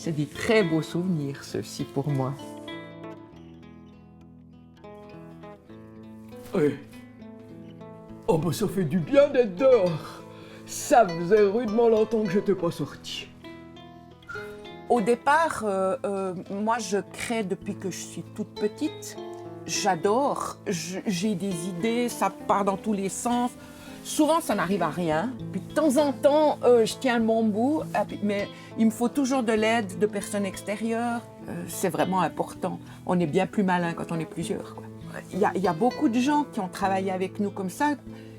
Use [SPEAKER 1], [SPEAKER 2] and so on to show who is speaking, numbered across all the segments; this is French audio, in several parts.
[SPEAKER 1] C'est des très beaux souvenirs, ceux-ci, pour moi.
[SPEAKER 2] Oui. Oh bah ça fait du bien d'être dehors. Ça faisait rudement longtemps que j'étais pas sortie.
[SPEAKER 1] Au départ, moi, je crée depuis que je suis toute petite. J'adore, j'ai des idées, ça part dans tous les sens. Souvent, ça n'arrive à rien. Puis de temps en temps, je tiens le bon bout, mais il me faut toujours de l'aide de personnes extérieures. C'est vraiment important. On est bien plus malin quand on est plusieurs, quoi. Il y a beaucoup de gens qui ont travaillé avec nous comme ça,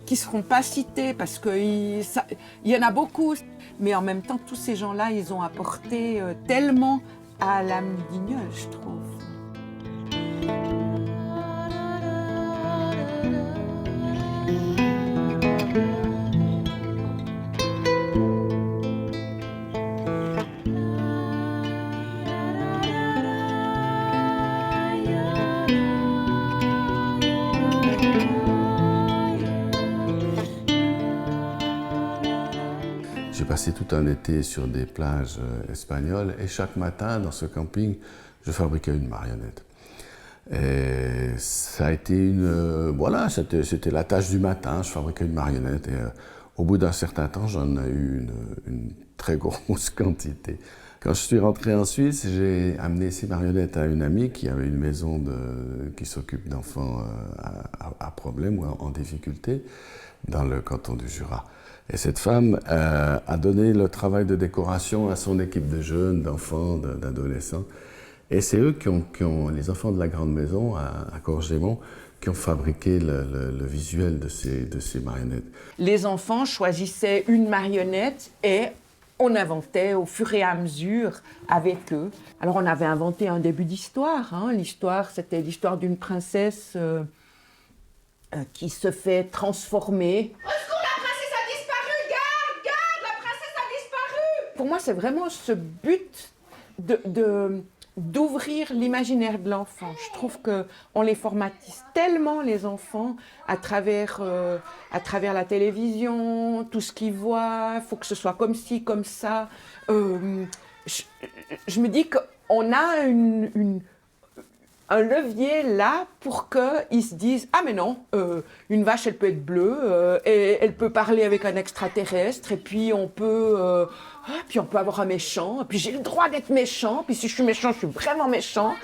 [SPEAKER 1] qui ne seront pas cités parce qu'il y en a beaucoup. Mais en même temps, tous ces gens-là, ils ont apporté tellement à l'âme guignol, je trouve.
[SPEAKER 3] J'ai passé tout un été sur des plages espagnoles et chaque matin, dans ce camping, je fabriquais une marionnette. Et ça a été voilà, c'était la tâche du matin, je fabriquais une marionnette et au bout d'un certain temps, j'en ai eu une très grosse quantité. Quand je suis rentré en Suisse, j'ai amené ces marionnettes à une amie qui avait une maison qui s'occupe d'enfants à problème ou en difficulté dans le canton du Jura. Et cette femme a donné le travail de décoration à son équipe de jeunes, d'enfants, d'adolescents. Et c'est eux les enfants de la grande maison à Corgémont, qui ont fabriqué le visuel de ces marionnettes.
[SPEAKER 1] Les enfants choisissaient une marionnette et on inventait au fur et à mesure avec eux. Alors on avait inventé un début d'histoire. Hein. L'histoire, c'était l'histoire d'une princesse qui se fait transformer. Pour moi, c'est vraiment ce but d'ouvrir l'imaginaire de l'enfant. Je trouve qu'on les formatise tellement, les enfants, à travers la télévision, tout ce qu'ils voient, il faut que ce soit comme ci, comme ça. Je me dis qu'on a un levier là pour qu'ils se disent « Ah mais non, une vache elle peut être bleue, et elle peut parler avec un extraterrestre, et puis on peut avoir un méchant, et puis j'ai le droit d'être méchant, puis si je suis méchant, je suis vraiment méchant. »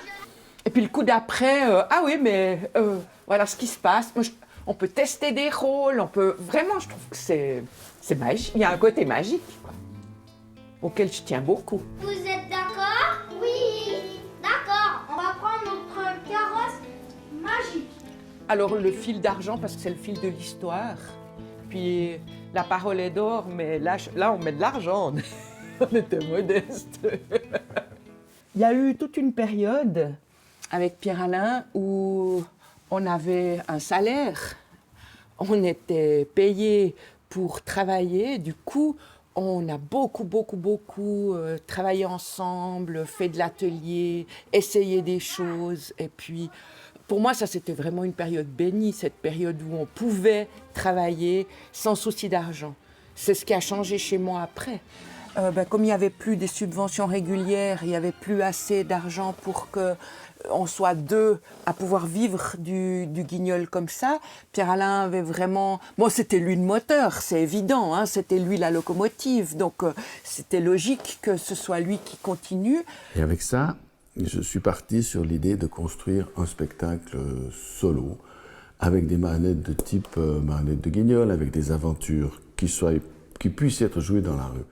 [SPEAKER 1] Et puis le coup d'après, ah oui mais voilà ce qui se passe, on peut tester des rôles, vraiment je trouve que c'est magique, il y a un côté magique quoi, auquel je tiens beaucoup.
[SPEAKER 4] Vous êtes d'accord? Oui. D'accord, on va prendre notre carrosse magique.
[SPEAKER 1] Alors le fil d'argent, parce que c'est le fil de l'histoire. Puis la parole est d'or, mais là on met de l'argent. On était modeste. Il y a eu toute une période avec Pierre-Alain où on avait un salaire. On était payé pour travailler. Du coup, on a beaucoup travaillé ensemble, fait de l'atelier, essayé des choses. Et puis, pour moi, ça, c'était vraiment une période bénie, cette période où on pouvait travailler sans souci d'argent. C'est ce qui a changé chez moi après. Comme il n'y avait plus des subventions régulières, il n'y avait plus assez d'argent pour qu'on soit deux à pouvoir vivre du guignol comme ça. Pierre-Alain avait vraiment... Bon, c'était lui le moteur, c'est évident, hein, c'était lui la locomotive, donc c'était logique que ce soit lui qui continue.
[SPEAKER 3] Et avec ça, je suis parti sur l'idée de construire un spectacle solo, avec des marionnettes de type marionnettes de guignol, avec des aventures qui puissent être jouées dans la rue.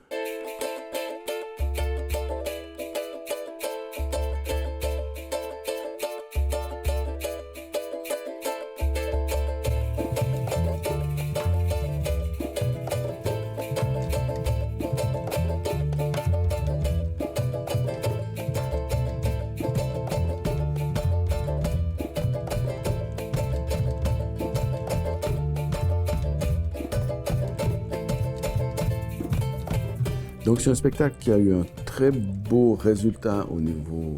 [SPEAKER 3] Donc c'est un spectacle qui a eu un très beau résultat au niveau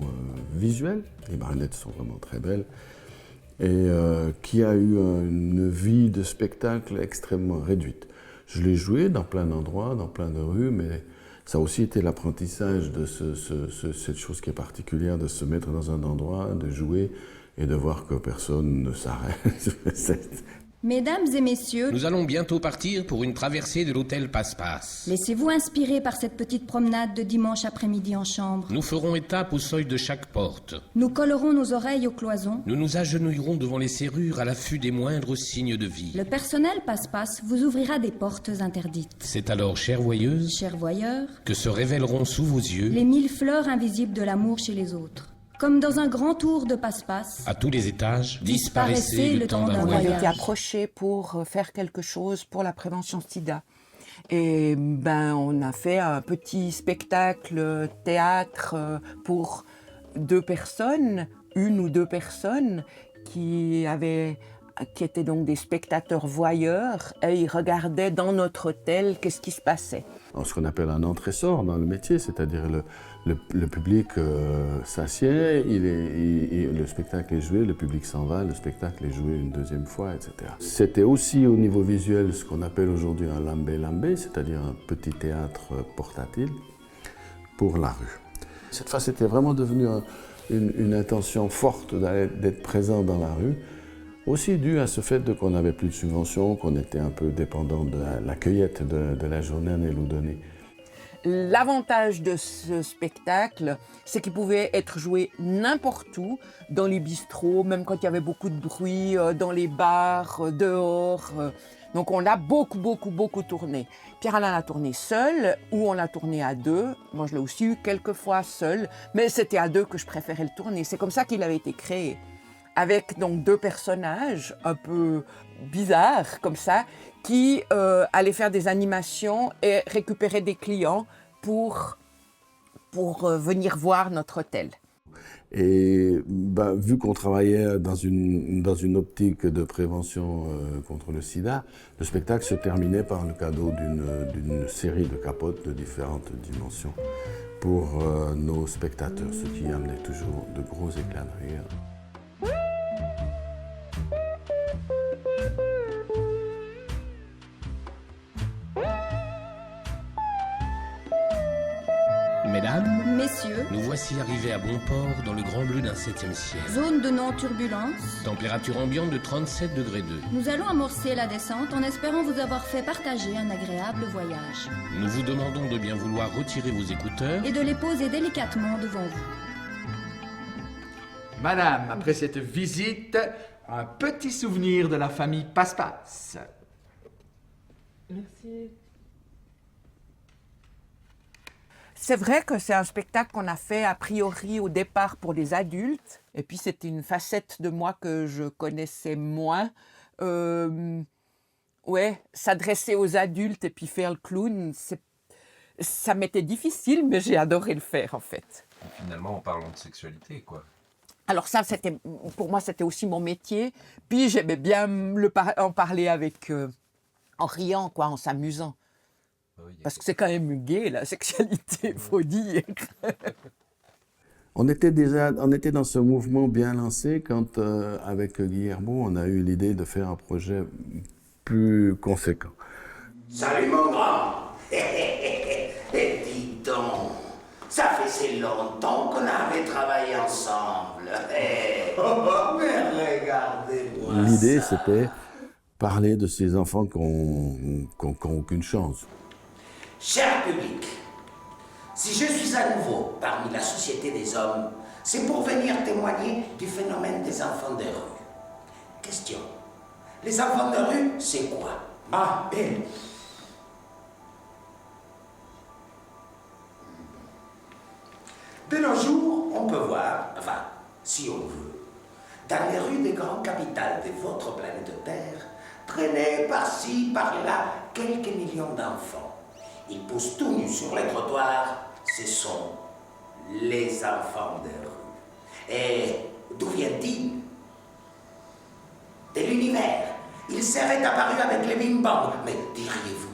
[SPEAKER 3] visuel, les marionnettes sont vraiment très belles, et qui a eu une vie de spectacle extrêmement réduite. Je l'ai joué dans plein d'endroits, dans plein de rues, mais Ça a aussi été l'apprentissage de cette chose qui est particulière, de se mettre dans un endroit, de jouer et de voir que personne ne s'arrête.
[SPEAKER 5] Mesdames et messieurs,
[SPEAKER 6] Nous allons bientôt partir pour une traversée de l'hôtel Passe-Passe.
[SPEAKER 5] laissez-vous inspirer par cette petite promenade de dimanche après-midi en chambre.
[SPEAKER 6] Nous ferons étape au seuil de chaque porte.
[SPEAKER 5] Nous collerons nos oreilles aux cloisons.
[SPEAKER 6] Nous nous agenouillerons devant les serrures à l'affût des moindres signes de vie.
[SPEAKER 5] Le personnel passe-passe vous ouvrira des portes interdites.
[SPEAKER 6] C'est alors, chère voyeuse,
[SPEAKER 5] Chers voyeurs,
[SPEAKER 6] que se révéleront sous vos yeux,
[SPEAKER 5] les 1000 fleurs invisibles de l'amour chez les autres. Comme dans un grand tour de passe-passe,
[SPEAKER 6] à tous les étages,
[SPEAKER 5] Disparaissez
[SPEAKER 6] disparaissez
[SPEAKER 5] le
[SPEAKER 6] le
[SPEAKER 5] temps
[SPEAKER 6] temps
[SPEAKER 5] d'un
[SPEAKER 6] d'un
[SPEAKER 1] On
[SPEAKER 5] voyage.
[SPEAKER 1] avait
[SPEAKER 6] voyage.
[SPEAKER 1] été approchés pour faire quelque chose pour la prévention sida. Et ben, on a fait un petit spectacle théâtre pour 2 personnes, 1 ou 2 personnes qui étaient donc des spectateurs voyeurs et ils regardaient dans notre hôtel qu'est-ce qui se passait.
[SPEAKER 3] Ce qu'on appelle un entre-essor dans le métier, c'est-à-dire le public s'assied, le spectacle est joué, le public s'en va, le spectacle est joué une deuxième fois, etc. C'était aussi au niveau visuel ce qu'on appelle aujourd'hui un lambé-lambé, c'est-à-dire un petit théâtre portatile pour la rue. Cette fois, c'était vraiment devenu une intention forte d'être présent dans la rue, aussi dû à ce fait qu'on n'avait plus de subventions, qu'on était un peu dépendant de la cueillette de la journée à Loudonné.
[SPEAKER 1] L'avantage de ce spectacle, c'est qu'il pouvait être joué n'importe où, dans les bistrots, même quand il y avait beaucoup de bruit, dans les bars, dehors. Donc on l'a beaucoup tourné. Pierre-Alain l'a tourné seul, ou on l'a tourné à 2. Moi je l'ai aussi eu quelques fois seul, mais c'était à 2 que je préférais le tourner. C'est comme ça qu'il avait été créé. Avec donc 2 personnages un peu bizarres comme ça, qui allaient faire des animations et récupérer des clients pour venir voir notre hôtel.
[SPEAKER 3] Et vu qu'on travaillait dans une optique de prévention contre le sida, le spectacle se terminait par le cadeau d'une série de capotes de différentes dimensions pour nos spectateurs, ce qui amenait toujours de gros éclats de rire.
[SPEAKER 6] Mesdames,
[SPEAKER 5] messieurs,
[SPEAKER 6] nous voici arrivés à bon port dans le Grand Bleu d'un 7e ciel.
[SPEAKER 5] zone de non-turbulence,
[SPEAKER 6] Température ambiante de 37 degrés 2.
[SPEAKER 5] nous allons amorcer la descente en espérant vous avoir fait partager un agréable voyage
[SPEAKER 6] Nous vous demandons de bien vouloir retirer vos écouteurs.
[SPEAKER 5] et de les poser délicatement devant vous.
[SPEAKER 7] Madame, après cette visite, un petit souvenir de la famille Passe-Passe.
[SPEAKER 1] Merci. C'est vrai que c'est un spectacle qu'on a fait a priori au départ pour les adultes. Et puis c'était une facette de moi que je connaissais moins. S'adresser aux adultes et puis faire le clown, ça m'était difficile, mais j'ai adoré le faire en fait.
[SPEAKER 8] Finalement, en parlant de sexualité, quoi.
[SPEAKER 1] Alors ça, pour moi, c'était aussi mon métier. Puis j'aimais bien en parler avec, en riant, quoi, en s'amusant.
[SPEAKER 8] Oui,
[SPEAKER 1] Parce que c'est quand même gay, la sexualité, faut dire.
[SPEAKER 3] On était dans ce mouvement bien lancé quand, avec Guillermo, on a eu l'idée de faire un projet plus conséquent.
[SPEAKER 9] Salut mon grand. Et dis donc, ça faisait longtemps qu'on avait travaillé ensemble. Mais regardez-moi
[SPEAKER 3] L'idée,
[SPEAKER 9] ça.
[SPEAKER 3] c'était parler de ces enfants qui n'ont aucune chance.
[SPEAKER 9] Cher public, si je suis à nouveau parmi la société des hommes, c'est pour venir témoigner du phénomène des enfants de rue. Question. Les enfants de rue, c'est quoi? Ah, ben. De nos jours, on peut voir, enfin, si on veut, dans les rues des grandes capitales de votre planète Terre, traîner par-ci, par-là, quelques millions d'enfants. Ils poussent tout nus sur les trottoirs, ce sont les enfants de rue. Et d'où viennent-ils? De l'univers. Ils seraient apparus avec le Bing Bang. Mais diriez-vous,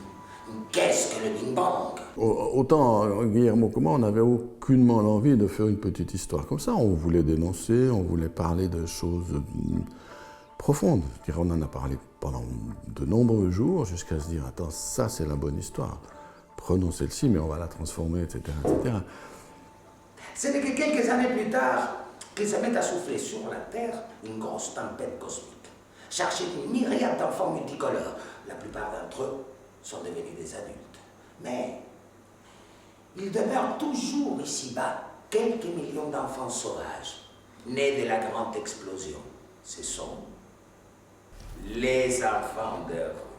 [SPEAKER 9] qu'est-ce que le Bing Bang?
[SPEAKER 3] Autant Guillermo que moi, on n'avait aucunement l'envie de faire une petite histoire comme ça. On voulait dénoncer, on voulait parler de choses profondes. Je dirais, on en a parlé pendant de nombreux jours jusqu'à se dire, attends, ça c'est la bonne histoire. prenons celle-ci, mais on va la transformer, etc., etc.
[SPEAKER 9] Ce n'est que quelques années plus tard qu'ils se mettent à souffler sur la Terre une grosse tempête cosmique, chargée d'une myriade d'enfants multicolores. La plupart d'entre eux sont devenus des adultes. Mais il demeure toujours ici-bas quelques millions d'enfants sauvages, nés de la grande explosion. Ce sont les enfants de rue.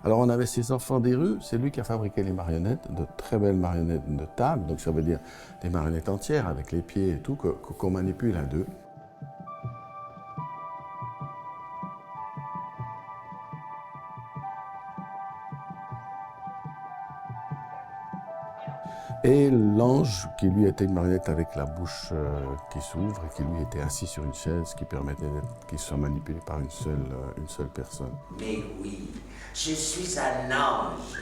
[SPEAKER 3] Alors on avait ces enfants des rues, c'est lui qui a fabriqué les marionnettes, de très belles marionnettes de table, donc ça veut dire des marionnettes entières avec les pieds et tout, qu'on manipule à deux. Et l'ange, qui lui était une marionnette avec la bouche qui s'ouvre et qui lui était assis sur une chaise qui permettait qu'il soit manipulé par une seule personne.
[SPEAKER 9] Mais oui, je suis un ange.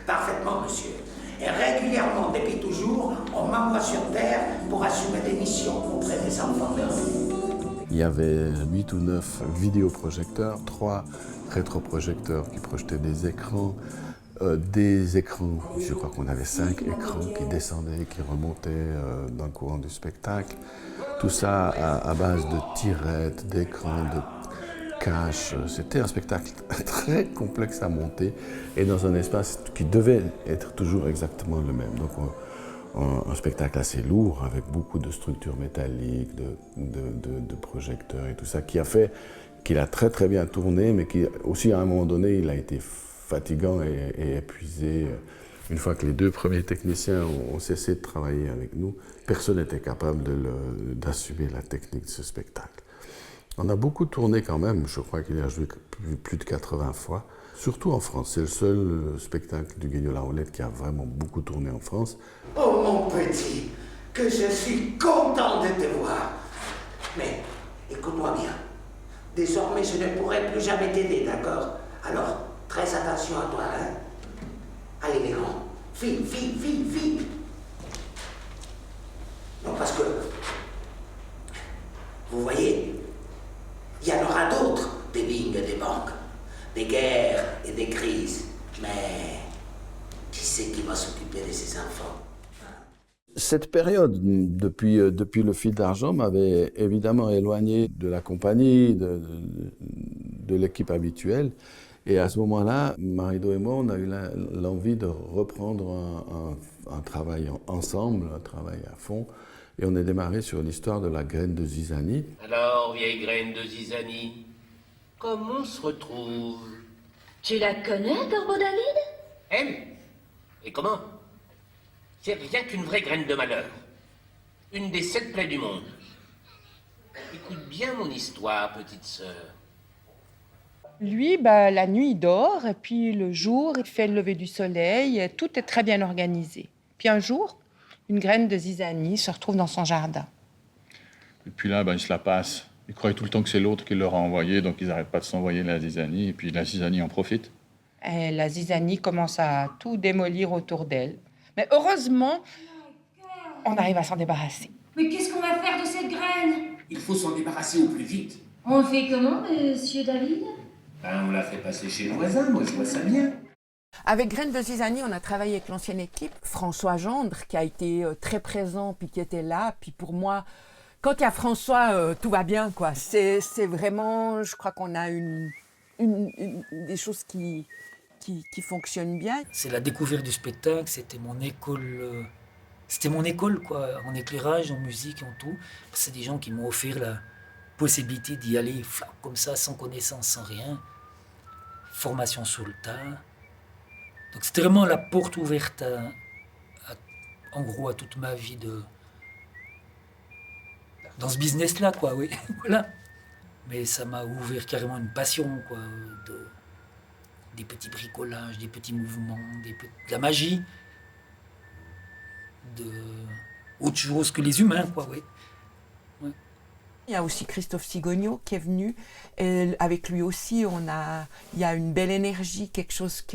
[SPEAKER 9] Parfaitement, monsieur. Et régulièrement, depuis toujours, on m'envoie sur Terre pour assumer des missions auprès des enfants de rue.
[SPEAKER 3] Il y avait 8 ou 9 vidéoprojecteurs, 3 rétroprojecteurs qui projetaient des écrans, je crois qu'on avait 5 écrans qui descendaient, qui remontaient dans le courant du spectacle. Tout ça à base de tirettes, d'écrans, de caches. C'était un spectacle très complexe à monter et dans un espace qui devait être toujours exactement le même. Donc un spectacle assez lourd avec beaucoup de structures métalliques, de projecteurs et tout ça, qui a fait qu'il a très très bien tourné, mais qui aussi à un moment donné il a été fatigant et épuisé. Une fois que les 2 premiers techniciens ont cessé de travailler avec nous, personne n'était capable d'assumer la technique de ce spectacle. On a beaucoup tourné quand même, je crois qu'il a joué plus de 80 fois, surtout en France. C'est le seul spectacle du Guignol à Olette qui a vraiment beaucoup tourné en France.
[SPEAKER 9] Oh mon petit, que je suis content de te voir. Mais écoute-moi bien, désormais je ne pourrai plus jamais t'aider, d'accord? Alors, très attention à toi, hein? Allez les grands, file. Non, parce que, vous voyez, il y en aura d'autres, des vignes, des banques, des guerres et des crises. Mais qui c'est qui va s'occuper de ces enfants?
[SPEAKER 3] Cette période, depuis le fil d'argent, m'avait évidemment éloigné de la compagnie, de l'équipe habituelle. Et à ce moment-là, Marido et moi, on a eu l'envie de reprendre un travail ensemble, un travail à fond. Et on est démarré sur l'histoire de la graine de zizanie.
[SPEAKER 6] Alors, vieille graine de zizanie, comment on se retrouve?
[SPEAKER 10] Tu la connais, Corbeau David?
[SPEAKER 6] Elle? Et comment? C'est rien qu'une vraie graine de malheur. Une des 7 plaies du monde. Écoute bien mon histoire, petite sœur.
[SPEAKER 1] Lui, la nuit, il dort, et puis le jour, il fait le lever du soleil. Tout est très bien organisé. Puis un jour, une graine de zizanie se retrouve dans son jardin.
[SPEAKER 11] Et puis là, il se la passe. Ils croient tout le temps que c'est l'autre qui leur a envoyé, donc ils n'arrêtent pas de s'envoyer la zizanie, et puis la zizanie en profite.
[SPEAKER 1] Et la zizanie commence à tout démolir autour d'elle. Mais heureusement, on arrive à s'en débarrasser.
[SPEAKER 10] Mais qu'est-ce qu'on va faire de cette graine?
[SPEAKER 6] Il faut s'en débarrasser au plus vite.
[SPEAKER 10] On fait comment, monsieur David?
[SPEAKER 6] On la fait passer chez le voisin, moi je vois ça bien.
[SPEAKER 1] Avec Graines de Zizanie, on a travaillé avec l'ancienne équipe, François Gendre, qui a été très présent, puis qui était là. Puis pour moi, quand il y a François, tout va bien, quoi. C'est vraiment, je crois qu'on a des choses qui fonctionnent bien.
[SPEAKER 12] C'est la découverte du spectacle, c'était mon école, quoi, en éclairage, en musique, en tout. C'est des gens qui m'ont offert la possibilité d'y aller comme ça, sans connaissance, sans rien. Formation sur le tas. Donc c'était vraiment la porte ouverte en gros à toute ma vie dans ce business-là, quoi, oui. Voilà. Mais ça m'a ouvert carrément une passion, quoi, des petits bricolages, des petits mouvements, de la magie, autre chose que les humains, quoi, oui. Ouais.
[SPEAKER 1] Il y a aussi Christophe Sigogno qui est venu. Et avec lui aussi, il y a une belle énergie, quelque chose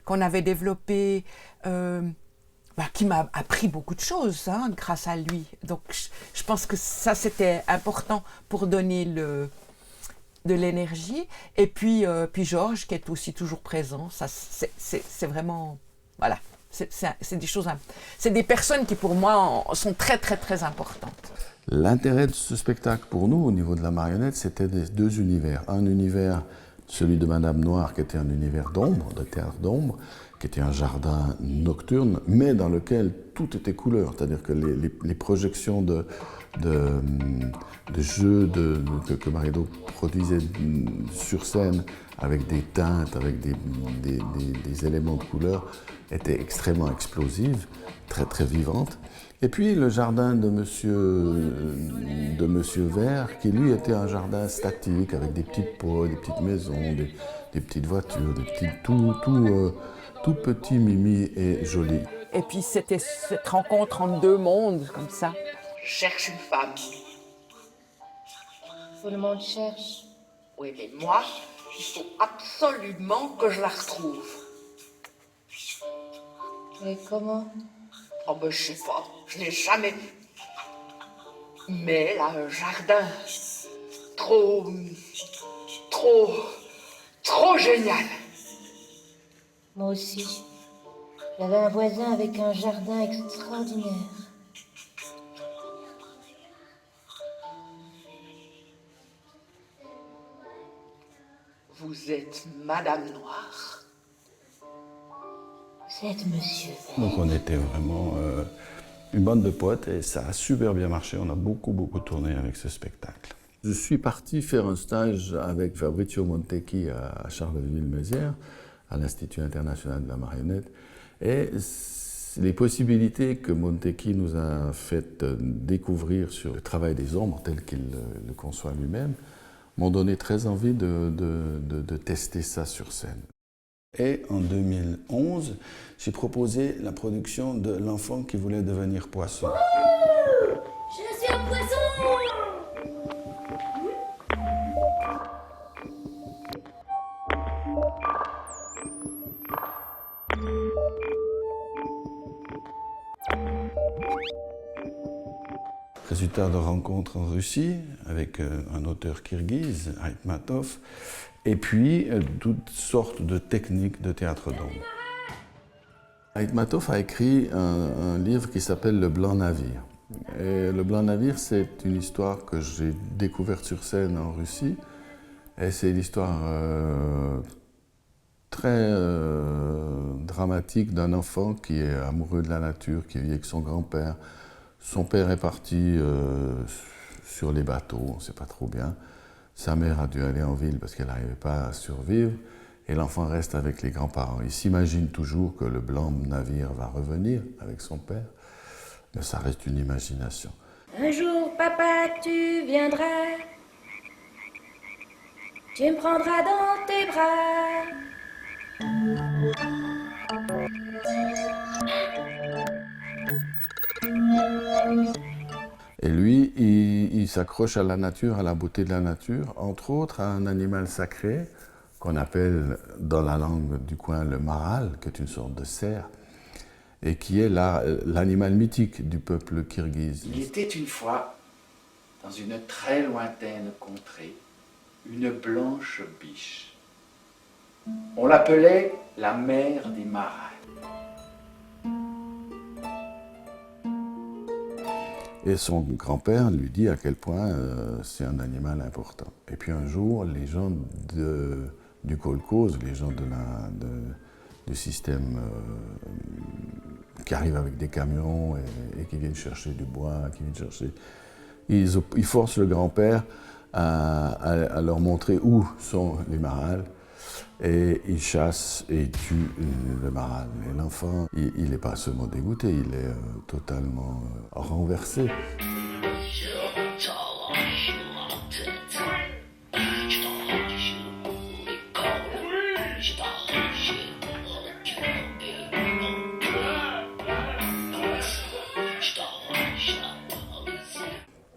[SPEAKER 1] qu'on avait développé, qui m'a appris beaucoup de choses grâce à lui. Donc je pense que ça, c'était important pour donner de l'énergie. Et puis Georges, qui est aussi toujours présent. Ça, c'est vraiment Voilà, c'est des choses, c'est des personnes qui pour moi sont très très très importantes.
[SPEAKER 3] L'intérêt de ce spectacle pour nous, au niveau de la marionnette, c'était des deux univers. Un univers, celui de Madame Noire, qui était un univers d'ombre, de théâtre d'ombre, qui était un jardin nocturne, mais dans lequel tout était couleur. C'est-à-dire que les projections de jeux que Mariado produisait sur scène, avec des teintes, avec des éléments de couleur, étaient extrêmement explosives, très très vivantes. Et puis le jardin de Monsieur Vert, qui lui était un jardin statique, avec des petites pots, des petites maisons, des petites voitures, des petits, tout petit, mimi et joli.
[SPEAKER 1] Et puis c'était cette rencontre entre deux mondes, comme ça.
[SPEAKER 13] Je cherche une femme.
[SPEAKER 10] Tout le monde cherche.
[SPEAKER 13] Oui, mais moi, il faut absolument que je la retrouve.
[SPEAKER 10] Et comment?
[SPEAKER 13] Oh ben, je sais pas, je l'ai jamais vue. Mais elle a un jardin trop génial.
[SPEAKER 10] Moi aussi. J'avais un voisin avec un jardin extraordinaire.
[SPEAKER 13] Vous êtes Madame Noire.
[SPEAKER 10] Vous êtes Monsieur Vert.
[SPEAKER 3] Donc on était vraiment une bande de potes et ça a super bien marché. On a beaucoup tourné avec ce spectacle. Je suis parti faire un stage avec Fabrizio Montecchi à Charleville-Mézières, à l'Institut international de la marionnette. Et les possibilités que Montecchi nous a fait découvrir sur le travail des ombres, tel qu'il le conçoit lui-même, m'ont donné très envie de tester ça sur scène. Et en 2011, j'ai proposé la production de L'enfant qui voulait devenir poisson.
[SPEAKER 4] Je suis un poisson!
[SPEAKER 3] Résultat de rencontre en Russie avec un auteur kirghize, Aitmatov, et puis toutes sortes de techniques de théâtre d'ombre. Aitmatov a écrit un livre qui s'appelle Le Blanc Navire. Et Le Blanc Navire, c'est une histoire que j'ai découverte sur scène en Russie. Et c'est l'histoire très dramatique d'un enfant qui est amoureux de la nature, qui vit avec son grand-père. Son père est parti sur les bateaux, on ne sait pas trop bien. Sa mère a dû aller en ville parce qu'elle n'arrivait pas à survivre. Et l'enfant reste avec les grands-parents. Il s'imagine toujours que le blanc navire va revenir avec son père, mais ça reste une imagination.
[SPEAKER 10] Un jour, papa, tu viendras. Tu me prendras dans tes bras.
[SPEAKER 3] Et lui, il s'accroche à la nature, à la beauté de la nature, entre autres à un animal sacré qu'on appelle dans la langue du coin le maral, qui est une sorte de cerf, et qui est l'animal mythique du peuple kirghize.
[SPEAKER 7] Il était une fois, dans une très lointaine contrée, une blanche biche. On l'appelait la mère des marals.
[SPEAKER 3] Et son grand-père lui dit à quel point c'est un animal important. Et puis un jour, les gens du kolkhoz, les gens du système qui arrivent avec des camions et qui viennent chercher du bois, ils forcent le grand-père à leur montrer où sont les marals. Et ils chassent et ils tuent le maral. Mais l'enfant, il n'est pas seulement dégoûté, il est totalement renversé.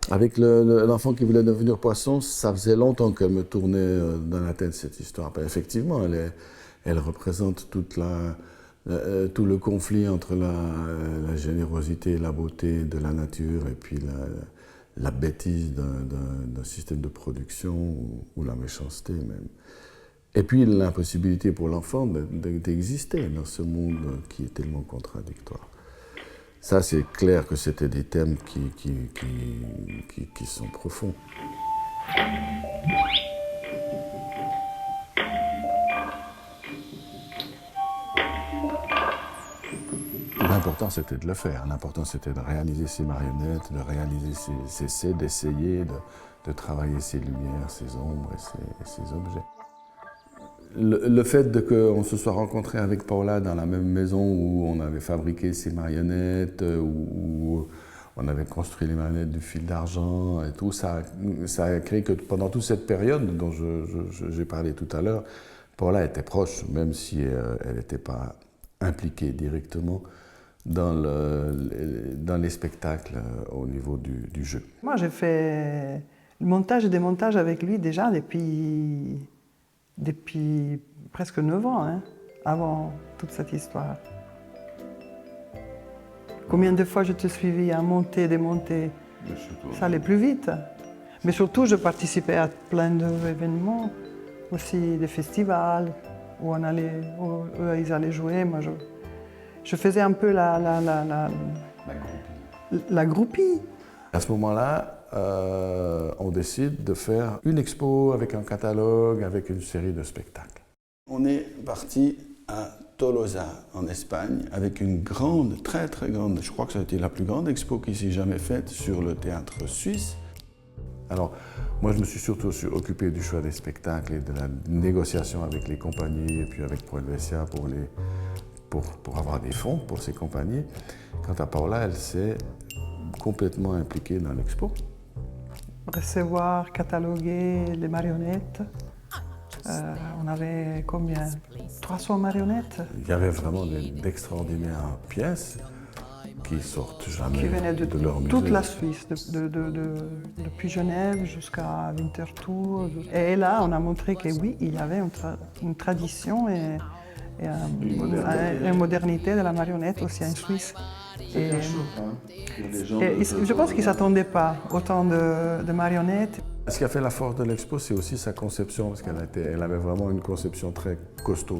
[SPEAKER 3] Avec l'enfant qui voulait devenir poisson, ça faisait longtemps qu'elle me tournait dans la tête cette histoire. Effectivement, elle représente tout le conflit entre la générosité et la beauté de la nature et puis la bêtise d'un système de production ou la méchanceté même. Et puis l'impossibilité pour l'enfant d'exister dans ce monde qui est tellement contradictoire. Ça, c'est clair que c'était des thèmes qui sont profonds. L'important, c'était de le faire. L'important, c'était de réaliser ces marionnettes, de réaliser ces essais, d'essayer de travailler ces lumières, ces ombres et ces objets. Le fait qu'on se soit rencontré avec Paula dans la même maison où on avait fabriqué ces marionnettes, où on avait construit les marionnettes du fil d'argent et tout, ça a créé que pendant toute cette période dont j'ai parlé tout à l'heure, Paula était proche, même si elle n'était pas impliquée directement dans les spectacles au niveau du jeu.
[SPEAKER 14] Moi, j'ai fait le montage et démontage avec lui déjà depuis presque 9 ans, hein, avant toute cette histoire. Combien de fois je t'ai suivi à monter, démonter, ça allait plus vite. Mais surtout, je participais à plein d'événements, aussi des festivals, où eux, ils allaient jouer. Moi, je faisais un peu la groupie.
[SPEAKER 3] À ce moment-là, on décide de faire une expo avec un catalogue, avec une série de spectacles. On est parti à Tolosa, en Espagne, avec une grande, très très grande, je crois que ça a été la plus grande expo qui s'est jamais faite sur le théâtre suisse. Alors, moi je me suis surtout occupé du choix des spectacles et de la négociation avec les compagnies et puis avec Pro Helvetia pour avoir des fonds pour ces compagnies. Quant à Paula, elle s'est complètement impliquée dans l'expo.
[SPEAKER 14] Recevoir, cataloguer les marionnettes. On avait combien? 300 marionnettes.
[SPEAKER 3] Il y avait vraiment d'extraordinaires pièces qui sortent jamais
[SPEAKER 14] qui venaient de
[SPEAKER 3] leur musée.
[SPEAKER 14] Toute la Suisse, depuis Genève jusqu'à Winterthur. Et là, on a montré que oui, il y avait une tradition et une modernité de la marionnette aussi en Suisse. Et je pense qu'ils ne s'attendaient pas autant de marionnettes.
[SPEAKER 3] Ce qui a fait la force de l'expo, c'est aussi sa conception, parce qu'elle avait vraiment une conception très costaud.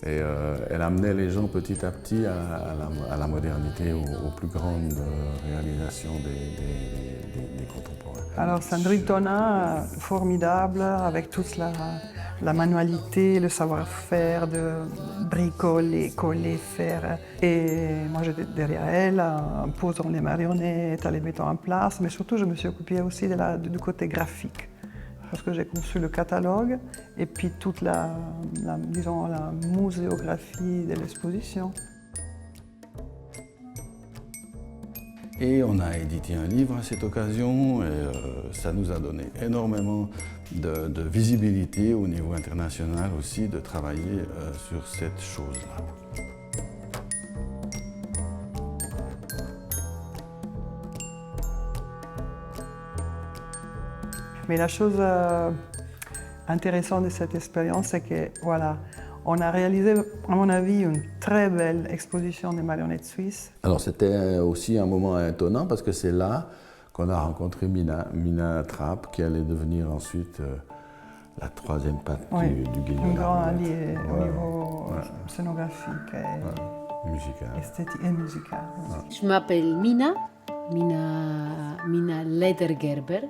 [SPEAKER 3] Et elle amenait les gens petit à petit à la modernité, aux plus grandes réalisations des contemporains.
[SPEAKER 14] Alors Sandrine Tona, formidable, avec toute la manualité, le savoir-faire de bricoler, coller, faire. Et moi j'étais derrière elle, en posant les marionnettes, en les mettant en place, mais surtout je me suis occupée aussi du côté graphique. Parce que j'ai conçu le catalogue et puis toute la muséographie de l'exposition.
[SPEAKER 3] Et on a édité un livre à cette occasion et ça nous a donné énormément de visibilité au niveau international aussi, de travailler sur cette chose-là.
[SPEAKER 14] Mais la chose intéressante de cette expérience, c'est que voilà, on a réalisé, à mon avis, une très belle exposition des marionnettes suisses.
[SPEAKER 3] Alors c'était aussi un moment étonnant parce que c'est là qu'on a rencontré Mina Trapp, qui allait devenir ensuite la troisième patte du Guillaume.
[SPEAKER 14] Une grande alliée au niveau scénographique et
[SPEAKER 3] musical.
[SPEAKER 14] Esthétique et musical.
[SPEAKER 15] Je m'appelle Mina Ledergerber.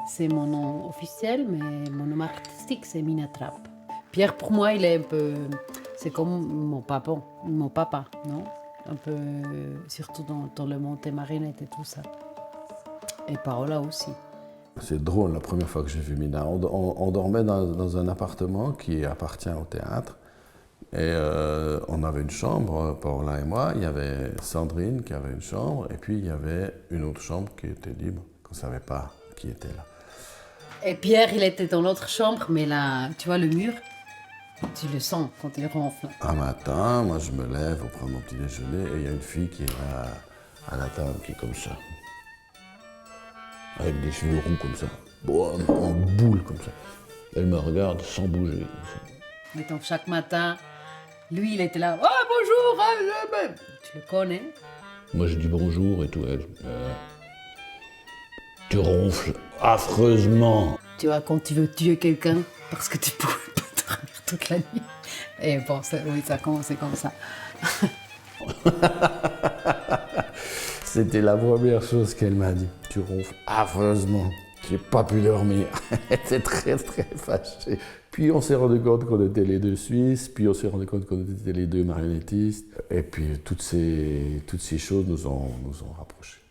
[SPEAKER 15] C'est mon nom officiel, mais mon nom artistique, c'est Mina Trapp. Pierre, pour moi, il est un peu... C'est comme mon papa, non? Un peu, surtout dans le monde des marionnettes et tout ça. Et Paola aussi.
[SPEAKER 3] C'est drôle, la première fois que j'ai vu Mina. On dormait dans un appartement qui appartient au théâtre. Et on avait une chambre, Paola et moi. Il y avait Sandrine qui avait une chambre. Et puis il y avait une autre chambre qui était libre, qu'on ne savait pas qui était là.
[SPEAKER 15] Et Pierre, il était dans l'autre chambre, mais là, tu vois le mur, tu le sens quand il ronfle.
[SPEAKER 3] Un matin, moi je me lève, on prend mon petit déjeuner et il y a une fille qui est là à la table, qui est comme ça. Avec des cheveux roux comme ça, en boule comme ça. Elle me regarde sans bouger.
[SPEAKER 15] Mais donc chaque matin, lui, il était là. « Oh, bonjour !» Tu le connais?
[SPEAKER 3] Moi je dis bonjour et tout, elle... Tu ronfles affreusement.
[SPEAKER 15] Tu vois, quand tu veux tuer quelqu'un, parce que tu pourrais pas toute la nuit. Et bon, oui, ça a commencé comme ça.
[SPEAKER 3] C'était la première chose qu'elle m'a dit. Tu ronfles affreusement. J'ai pas pu dormir. Elle était très très fâchée. Puis on s'est rendu compte qu'on était les deux Suisses, puis on s'est rendu compte qu'on était les deux marionnettistes. Et puis toutes ces choses nous ont rapprochés.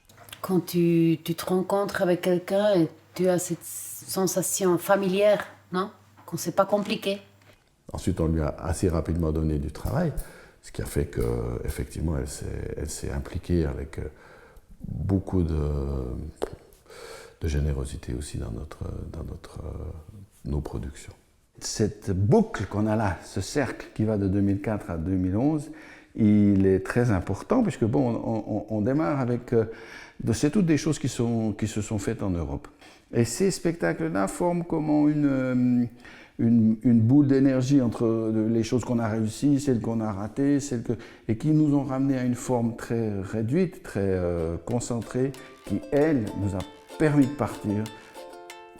[SPEAKER 15] Quand tu te rencontres avec quelqu'un et tu as cette sensation familière, non? Qu'on c'est pas compliqué.
[SPEAKER 3] Ensuite, on lui a assez rapidement donné du travail, ce qui a fait qu'effectivement, elle s'est impliquée avec beaucoup de générosité aussi dans nos productions. Cette boucle qu'on a là, ce cercle qui va de 2004 à 2011, il est très important puisque bon, on démarre avec... c'est toutes des choses qui se sont faites en Europe. Et ces spectacles-là forment comment une boule d'énergie entre les choses qu'on a réussies, celles qu'on a ratées, et qui nous ont ramené à une forme très réduite, très concentrée, qui, elle, nous a permis de partir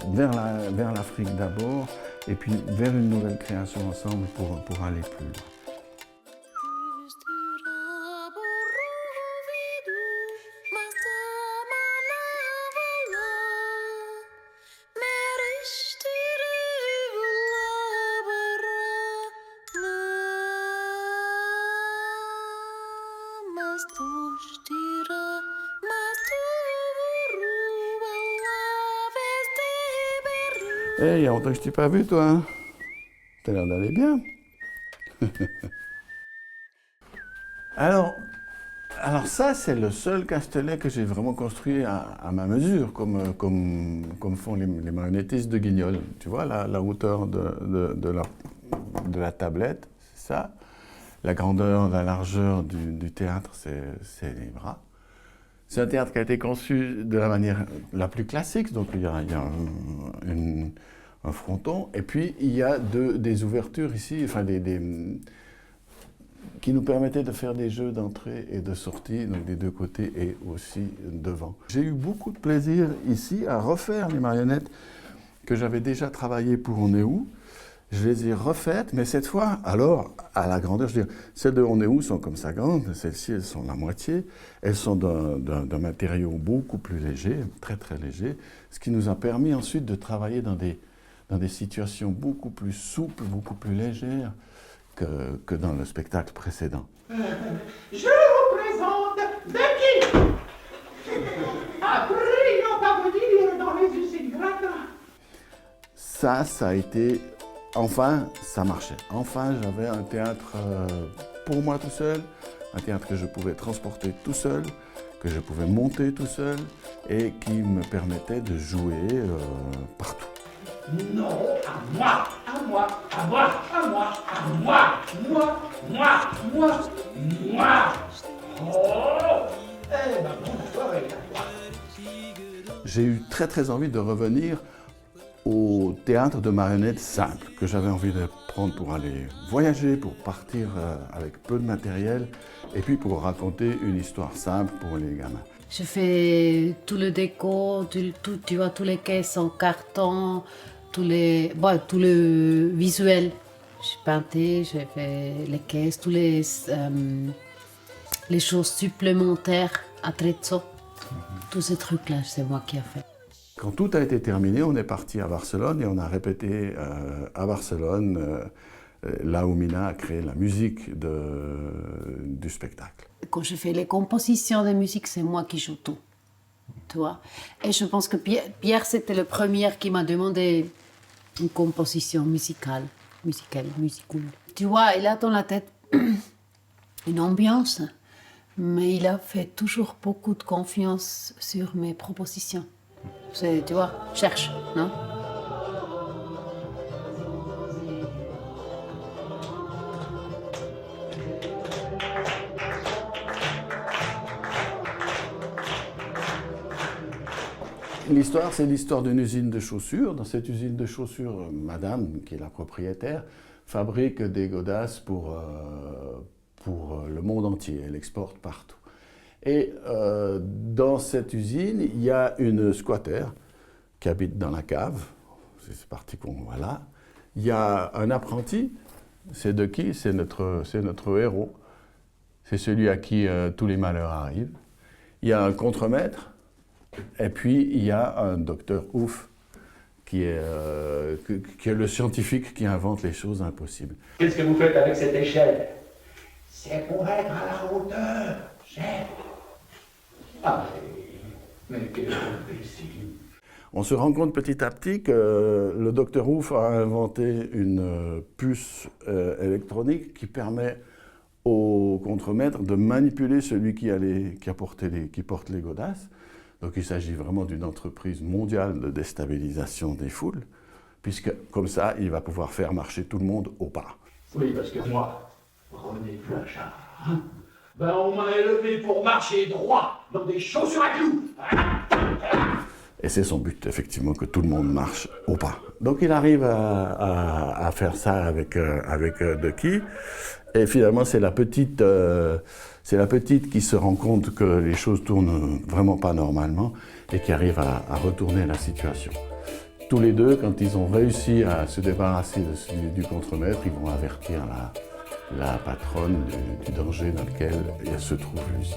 [SPEAKER 3] vers l'Afrique d'abord, et puis vers une nouvelle création ensemble pour aller plus loin. Il y a longtemps que je t'ai pas vu, toi. Hein? T'as l'air d'aller bien. Alors ça, c'est le seul castelet que j'ai vraiment construit à ma mesure, comme font les marionnettistes de Guignol. Tu vois, la hauteur de la tablette, c'est ça. La grandeur, la largeur du théâtre, c'est les bras. C'est un théâtre qui a été conçu de la manière la plus classique, donc il y a un fronton, et puis il y a des ouvertures ici, enfin qui nous permettaient de faire des jeux d'entrée et de sortie, donc des deux côtés et aussi devant. J'ai eu beaucoup de plaisir ici à refaire les marionnettes que j'avais déjà travaillées pour On est où. Je les ai refaites, mais cette fois, alors, à la grandeur, je veux dire, celles de On est où sont comme ça grandes, celles-ci, elles sont la moitié, elles sont d'un matériau beaucoup plus léger, très très léger, ce qui nous a permis ensuite de travailler dans des situations beaucoup plus souples, beaucoup plus légères que dans le spectacle précédent.
[SPEAKER 16] Je vous présente Becky, un brillant parvenir dans les usines Gratin.
[SPEAKER 3] Ça a été... Enfin, ça marchait. Enfin, j'avais un théâtre pour moi tout seul, un théâtre que je pouvais transporter tout seul, que je pouvais monter tout seul et qui me permettait de jouer partout.
[SPEAKER 16] Non, à moi, à moi, à moi, à moi, à moi, moi. Oh, eh ben, bonsoir et à toi.
[SPEAKER 3] J'ai eu très très envie de revenir au théâtre de marionnettes simple, que j'avais envie de prendre pour aller voyager, pour partir avec peu de matériel, et puis pour raconter une histoire simple pour les gamins.
[SPEAKER 15] Je fais tout le déco, tu vois, tous les caisses en carton, tout le visuel. J'ai peinté, j'ai fait les caisses, tous les choses supplémentaires, attrezzo. Tous ces trucs-là, c'est moi qui ai fait.
[SPEAKER 3] Quand tout a été terminé, on est parti à Barcelone et on a répété à Barcelone, là où Mina a créé la musique du spectacle.
[SPEAKER 15] Quand je fais les compositions de musique, c'est moi qui joue tout. Tu vois? Et je pense que Pierre, c'était le premier qui m'a demandé une composition musicale. Tu vois, il a dans la tête une ambiance, mais il a fait toujours beaucoup de confiance sur mes propositions. Tu vois, cherche, non?
[SPEAKER 3] L'histoire, c'est l'histoire d'une usine de chaussures. Dans cette usine de chaussures, madame, qui est la propriétaire, fabrique des godasses pour le monde entier. Elle exporte partout. Et dans cette usine, il y a une squatter qui habite dans la cave. C'est parti qu'on voilà. Il y a un apprenti C'est Ducky, c'est notre héros. C'est celui à qui tous les malheurs arrivent. Il y a un contremaître, et puis il y a un docteur Ouf, qui est le scientifique qui invente les choses impossibles.
[SPEAKER 16] Qu'est-ce que vous faites avec cette échelle? C'est pour être à la hauteur, chef. Ah, mais quel imbécile.
[SPEAKER 3] On se rend compte petit à petit que le docteur Ouf a inventé une puce électronique qui permet au contremaître de manipuler celui qui porte les godasses. Donc il s'agit vraiment d'une entreprise mondiale de déstabilisation des foules, puisque comme ça, il va pouvoir faire marcher tout le monde au pas.
[SPEAKER 16] Oui, parce que moi, René Flachard, on m'a élevé pour marcher droit dans des chaussures à clous.
[SPEAKER 3] Et c'est son but, effectivement, que tout le monde marche au pas. Donc il arrive à faire ça avec Ducky. Et finalement, c'est la petite qui se rend compte que les choses tournent vraiment pas normalement et qui arrive à retourner la situation. Tous les deux, quand ils ont réussi à se débarrasser du contremaître, ils vont avertir la patronne du danger dans lequel elle se trouve Lucie.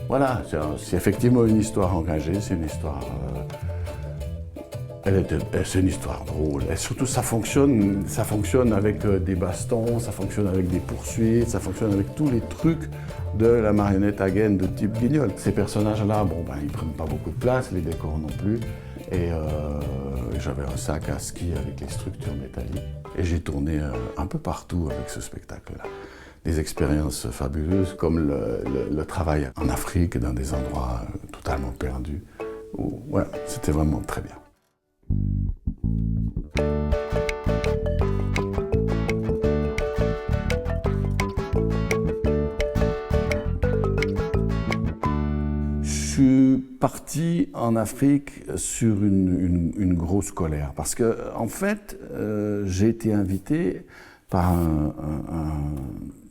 [SPEAKER 3] Voilà, c'est effectivement une histoire engagée, c'est une histoire... c'est une histoire drôle. Et surtout, ça fonctionne avec des bastons, ça fonctionne avec des poursuites, ça fonctionne avec tous les trucs de la marionnette à gaine de type Guignol. Ces personnages-là, ils prennent pas beaucoup de place, les décors non plus. Et j'avais un sac à ski avec les structures métalliques. Et j'ai tourné un peu partout avec ce spectacle-là. Des expériences fabuleuses, comme le travail en Afrique, dans des endroits totalement perdus. Ouais, c'était vraiment très bien. Je suis parti en Afrique sur une grosse colère parce que, en fait, j'ai été invité par un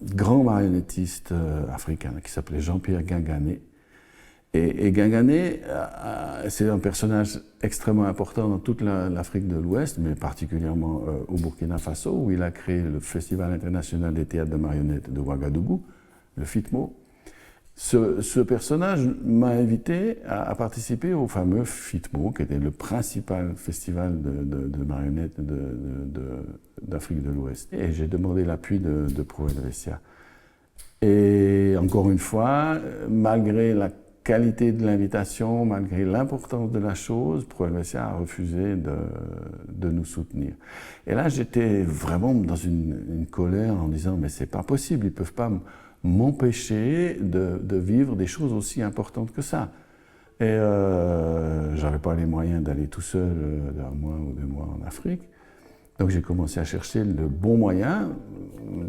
[SPEAKER 3] grand marionnettiste africain qui s'appelait Jean-Pierre Gingané. Et Gingané, c'est un personnage extrêmement important dans toute l'Afrique de l'Ouest, mais particulièrement au Burkina Faso, où il a créé le Festival international des théâtres de marionnettes de Ouagadougou, le FITMO. Ce personnage m'a invité à participer au fameux FITMO, qui était le principal festival de marionnettes d'Afrique de l'Ouest. Et j'ai demandé l'appui de Pro Helvetia. Et encore une fois, malgré la qualité de l'invitation, malgré l'importance de la chose, Pro Helvetia a refusé de nous soutenir. Et là, j'étais vraiment dans une colère en disant « mais c'est pas possible, ils peuvent pas m'empêcher de vivre des choses aussi importantes que ça ». Et j'avais pas les moyens d'aller tout seul d'un mois ou 2 mois en Afrique. Donc j'ai commencé à chercher le bon moyen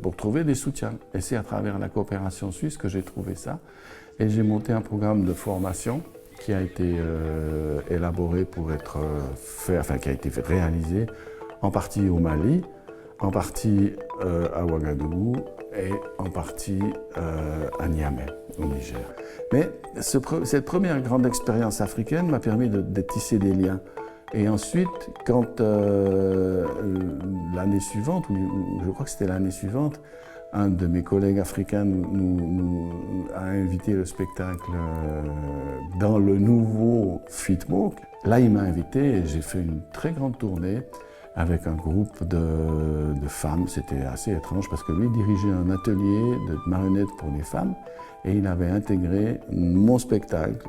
[SPEAKER 3] pour trouver des soutiens. Et c'est à travers la coopération suisse que j'ai trouvé ça. Et j'ai monté un programme de formation qui a été élaboré pour être fait, enfin qui a été réalisé en partie au Mali, en partie à Ouagadougou et en partie à Niamey, au Niger. Mais cette première grande expérience africaine m'a permis de tisser des liens. Et ensuite, quand l'année suivante, ou je crois que c'était l'année suivante, un de mes collègues africains nous a invité le spectacle dans le nouveau FITMO. Là, il m'a invité et j'ai fait une très grande tournée avec un groupe de femmes. C'était assez étrange parce que lui dirigeait un atelier de marionnettes pour les femmes et il avait intégré mon spectacle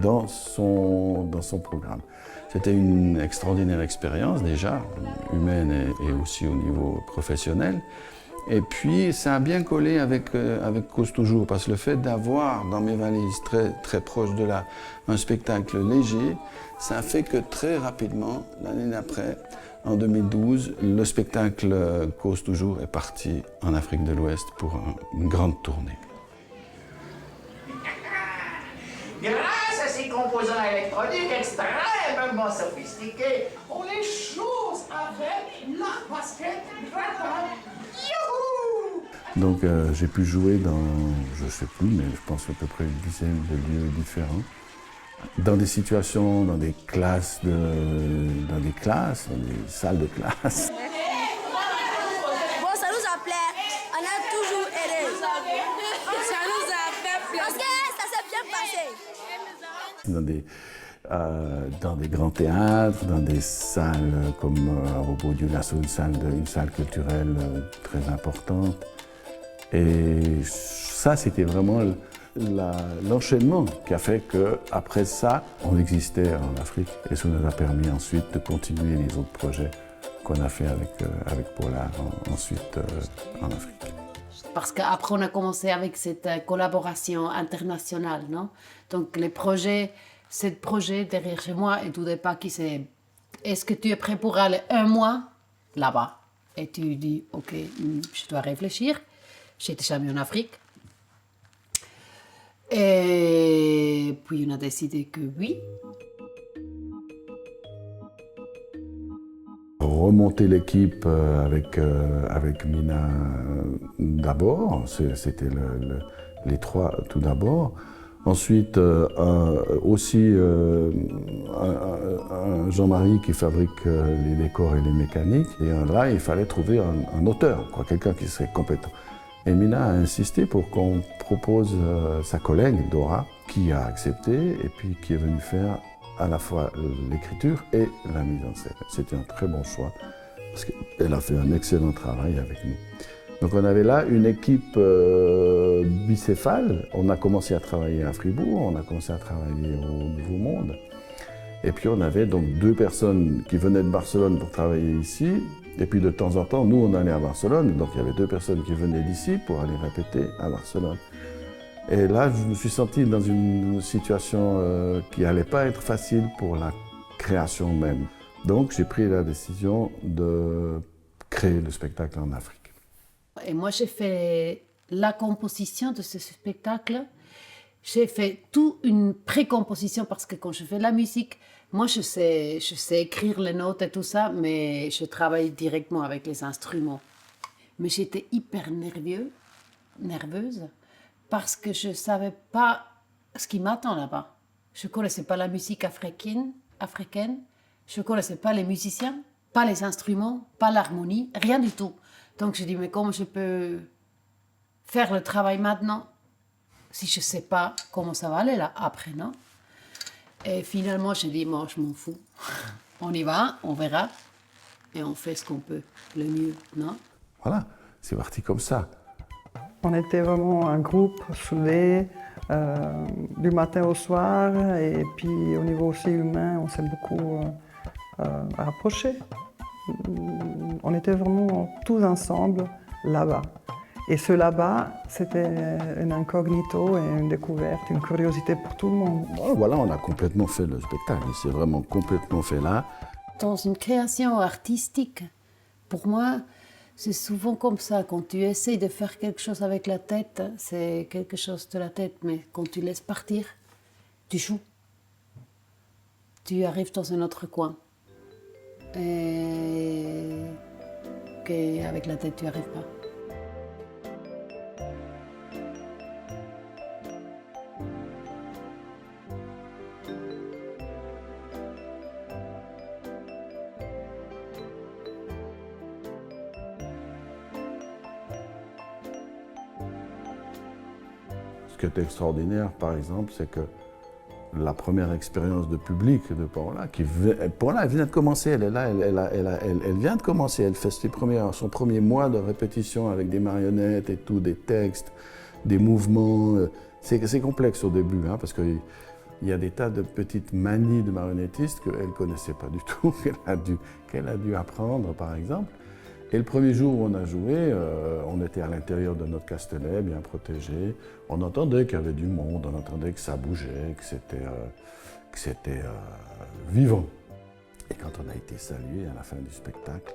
[SPEAKER 3] dans son programme. C'était une extraordinaire expérience déjà, humaine et aussi au niveau professionnel. Et puis, ça a bien collé avec Cause Toujours, parce que le fait d'avoir dans mes valises très, très proche de là un spectacle léger, ça a fait que très rapidement, l'année d'après, en 2012, le spectacle Cause Toujours est parti en Afrique de l'Ouest pour une grande tournée.
[SPEAKER 16] Grâce à ces composants électroniques extrêmement sophistiqués, on les choses avec la basket gratin. Youhou!
[SPEAKER 3] Donc j'ai pu jouer dans, je ne sais plus, mais je pense à peu près une dizaine de lieux différents, dans des situations, dans des classes, dans des salles de classe.
[SPEAKER 17] Bonsoir
[SPEAKER 3] dans des grands théâtres, dans des salles comme au Beau Dieu Lasso, une salle culturelle très importante. Et ça, c'était vraiment l'enchaînement qui a fait qu'après ça, on existait en Afrique. Et ça nous a permis ensuite de continuer les autres projets qu'on a fait avec Polar ensuite en Afrique.
[SPEAKER 15] Parce qu'après, on a commencé avec cette collaboration internationale, non? Donc, les projets, ce projet derrière chez moi, et tout dépend qui c'est. Est-ce que tu es prêt pour aller 1 mois là-bas? Et tu dis, OK, je dois réfléchir. J'étais jamais en Afrique. Et puis, on a décidé que oui.
[SPEAKER 3] Remonter l'équipe avec Mina d'abord, c'était les 3 tout d'abord. Ensuite, aussi Jean-Marie qui fabrique les décors et les mécaniques. Et là, il fallait trouver un auteur, quelqu'un qui serait compétent. Et Mina a insisté pour qu'on propose sa collègue Dora, qui a accepté et puis qui est venue faire à la fois l'écriture et la mise en scène. C'était un très bon choix parce qu'elle a fait un excellent travail avec nous. Donc on avait là une équipe bicéphale. On a commencé à travailler à Fribourg, on a commencé à travailler au Nouveau Monde. Et puis on avait donc 2 personnes qui venaient de Barcelone pour travailler ici. Et puis de temps en temps, nous on allait à Barcelone. Donc il y avait 2 personnes qui venaient d'ici pour aller répéter à Barcelone. Et là, je me suis senti dans une situation qui n'allait pas être facile pour la création même. Donc j'ai pris la décision de créer le spectacle en Afrique.
[SPEAKER 15] Et moi, j'ai fait la composition de ce spectacle. J'ai fait toute une pré-composition parce que quand je fais la musique, moi, je sais écrire les notes et tout ça, mais je travaille directement avec les instruments. Mais j'étais hyper nerveuse, parce que je ne savais pas ce qui m'attend là-bas. Je ne connaissais pas la musique africaine, je ne connaissais pas les musiciens, pas les instruments, pas l'harmonie, rien du tout. Donc je dis, mais comment je peux faire le travail maintenant si je ne sais pas comment ça va aller là après, non? Et finalement, j'ai dit, moi, je m'en fous. On y va, on verra, et on fait ce qu'on peut, le mieux, non?
[SPEAKER 3] Voilà, c'est parti comme ça.
[SPEAKER 14] On était vraiment un groupe soudé, du matin au soir, et puis au niveau aussi humain, on s'est beaucoup rapprochés. On était vraiment tous ensemble là-bas. Et ce là-bas, c'était un incognito et une découverte, une curiosité pour tout le monde.
[SPEAKER 3] Voilà, on a complètement fait le spectacle, c'est vraiment complètement fait là.
[SPEAKER 15] Dans une création artistique, pour moi, c'est souvent comme ça. Quand tu essaies de faire quelque chose avec la tête, c'est quelque chose de la tête. Mais quand tu laisses partir, tu joues. Tu arrives dans un autre coin. Et qu'avec la tête, tu n'y arrives pas.
[SPEAKER 3] Ce qui était extraordinaire, par exemple, c'est que la première expérience de public de Paola, Paola, elle vient de commencer, elle est là, elle vient de commencer, elle fait son premier mois de répétition avec des marionnettes et tout, des textes, des mouvements. C'est complexe au début, hein, parce qu'il y a des tas de petites manies de marionnettiste qu'elle ne connaissait pas du tout, qu'elle a dû apprendre, par exemple. Et le premier jour où on a joué, on était à l'intérieur de notre castelet, bien protégé. On entendait qu'il y avait du monde, on entendait que ça bougeait, que c'était vivant. Et quand on a été salué à la fin du spectacle...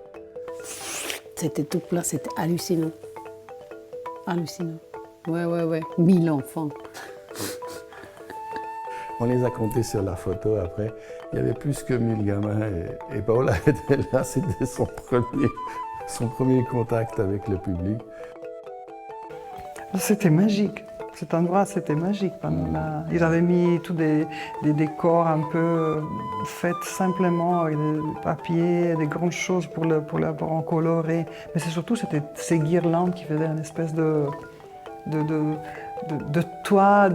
[SPEAKER 15] C'était tout plat, c'était hallucinant. Hallucinant. Ouais. 1000 enfants.
[SPEAKER 3] On les a comptés sur la photo après. Il y avait plus que 1000 gamins et Paola était là, c'était son premier contact avec le public.
[SPEAKER 14] C'était magique. Cet endroit, c'était magique. Ils avaient mis tous des décors un peu faits simplement avec des papiers, des grandes choses pour l'avoir en coloré. Mais c'est surtout ces guirlandes qui faisaient une espèce de toit,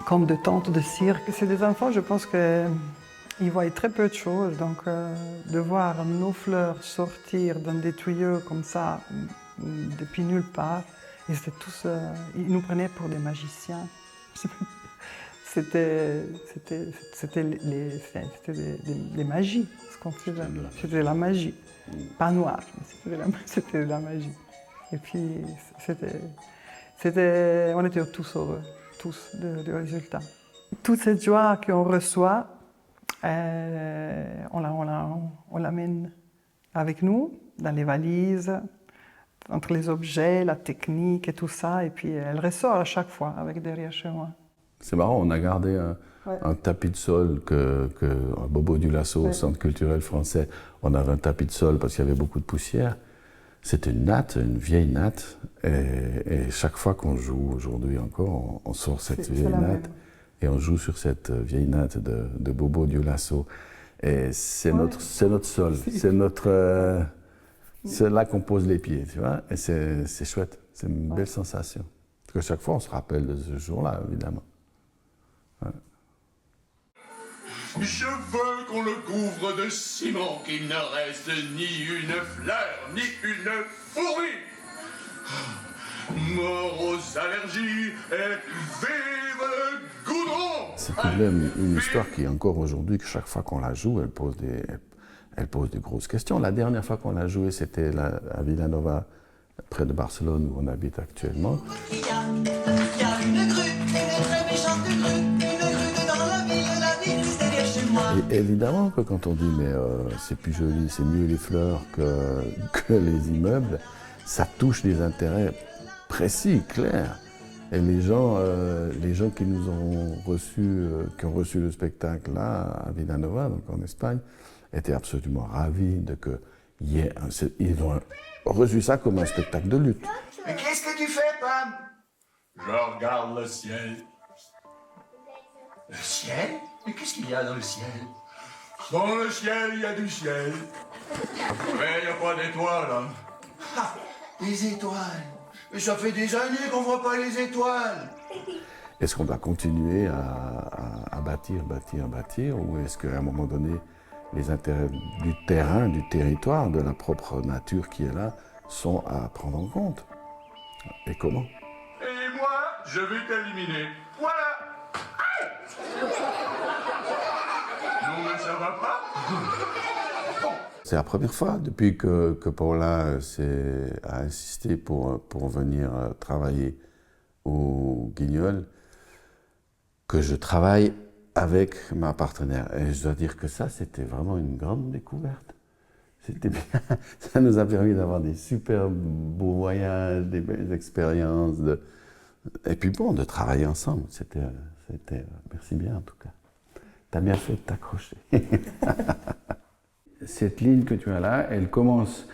[SPEAKER 14] comme de tentes de cirque. C'est des enfants, je pense qu'ils voient très peu de choses. Donc, de voir nos fleurs sortir dans des tuyaux comme ça, depuis nulle part, ils étaient tous, ils nous prenaient pour des magiciens. C'était des magies, ce qu'on faisait. C'était de la magie. Pas noir, mais c'était de la magie. Et puis, on était tous heureux, tous, du résultat. Toute cette joie qu'on reçoit, on l'amène avec nous, dans les valises, entre les objets, la technique et tout ça. Et puis, elle ressort à chaque fois avec derrière chez moi.
[SPEAKER 3] C'est marrant, on a gardé un tapis de sol que Bobo Dioulasso, au Centre culturel français, on avait un tapis de sol parce qu'il y avait beaucoup de poussière. C'était une natte, une vieille natte, et chaque fois qu'on joue aujourd'hui encore, on sort cette vieille natte et on joue sur cette vieille natte de Bobo Dioulasso. Et c'est notre sol, c'est là qu'on pose les pieds, tu vois, et c'est chouette, c'est une belle sensation. Parce que chaque fois, on se rappelle de ce jour-là, évidemment. Ouais.
[SPEAKER 17] Je veux qu'on le couvre de ciment, qu'il ne reste ni une fleur, ni une fourmi. Mort aux allergies et vive le goudron.
[SPEAKER 3] C'est une histoire qui, encore aujourd'hui, que chaque fois qu'on la joue, elle pose des grosses questions. La dernière fois qu'on l'a jouée, c'était à Vilanova, près de Barcelone, où on habite actuellement.
[SPEAKER 18] Il y a une grue, une très méchante grue, une grue dans la ville, c'est derrière chez moi.
[SPEAKER 3] Et évidemment que quand on dit mais c'est plus joli, c'est mieux les fleurs que les immeubles, ça touche des intérêts précis, clairs. Et les gens qui nous ont reçus, qui ont reçu le spectacle là à Vilanova, donc en Espagne, étaient absolument ravis de que ils ont reçu ça comme un spectacle de lutte.
[SPEAKER 18] Mais qu'est-ce que tu fais, Pam?
[SPEAKER 17] Je regarde le ciel.
[SPEAKER 18] Le ciel? Mais qu'est-ce qu'il y a dans le ciel?
[SPEAKER 17] Dans le ciel, il y a du ciel. Mais il n'y a pas d'étoiles. Hein.
[SPEAKER 18] Ah, les étoiles. Mais ça fait des années qu'on ne voit pas les étoiles.
[SPEAKER 3] Est-ce qu'on doit continuer à bâtir, ou est-ce qu'à un moment donné, les intérêts du terrain, du territoire, de la propre nature qui est là, sont à prendre en compte? Et comment?
[SPEAKER 17] Et moi, je vais t'éliminer. Voilà. Non, mais ça va pas.
[SPEAKER 3] C'est la première fois depuis que Paula a insisté pour venir travailler au Guignol que je travaille avec ma partenaire. Et je dois dire que ça, c'était vraiment une grande découverte. C'était bien. Ça nous a permis d'avoir des super beaux voyages, des belles expériences. Et puis bon, de travailler ensemble. C'était merci bien en tout cas. T'as bien fait de t'accrocher. Cette ligne que tu as là, elle commence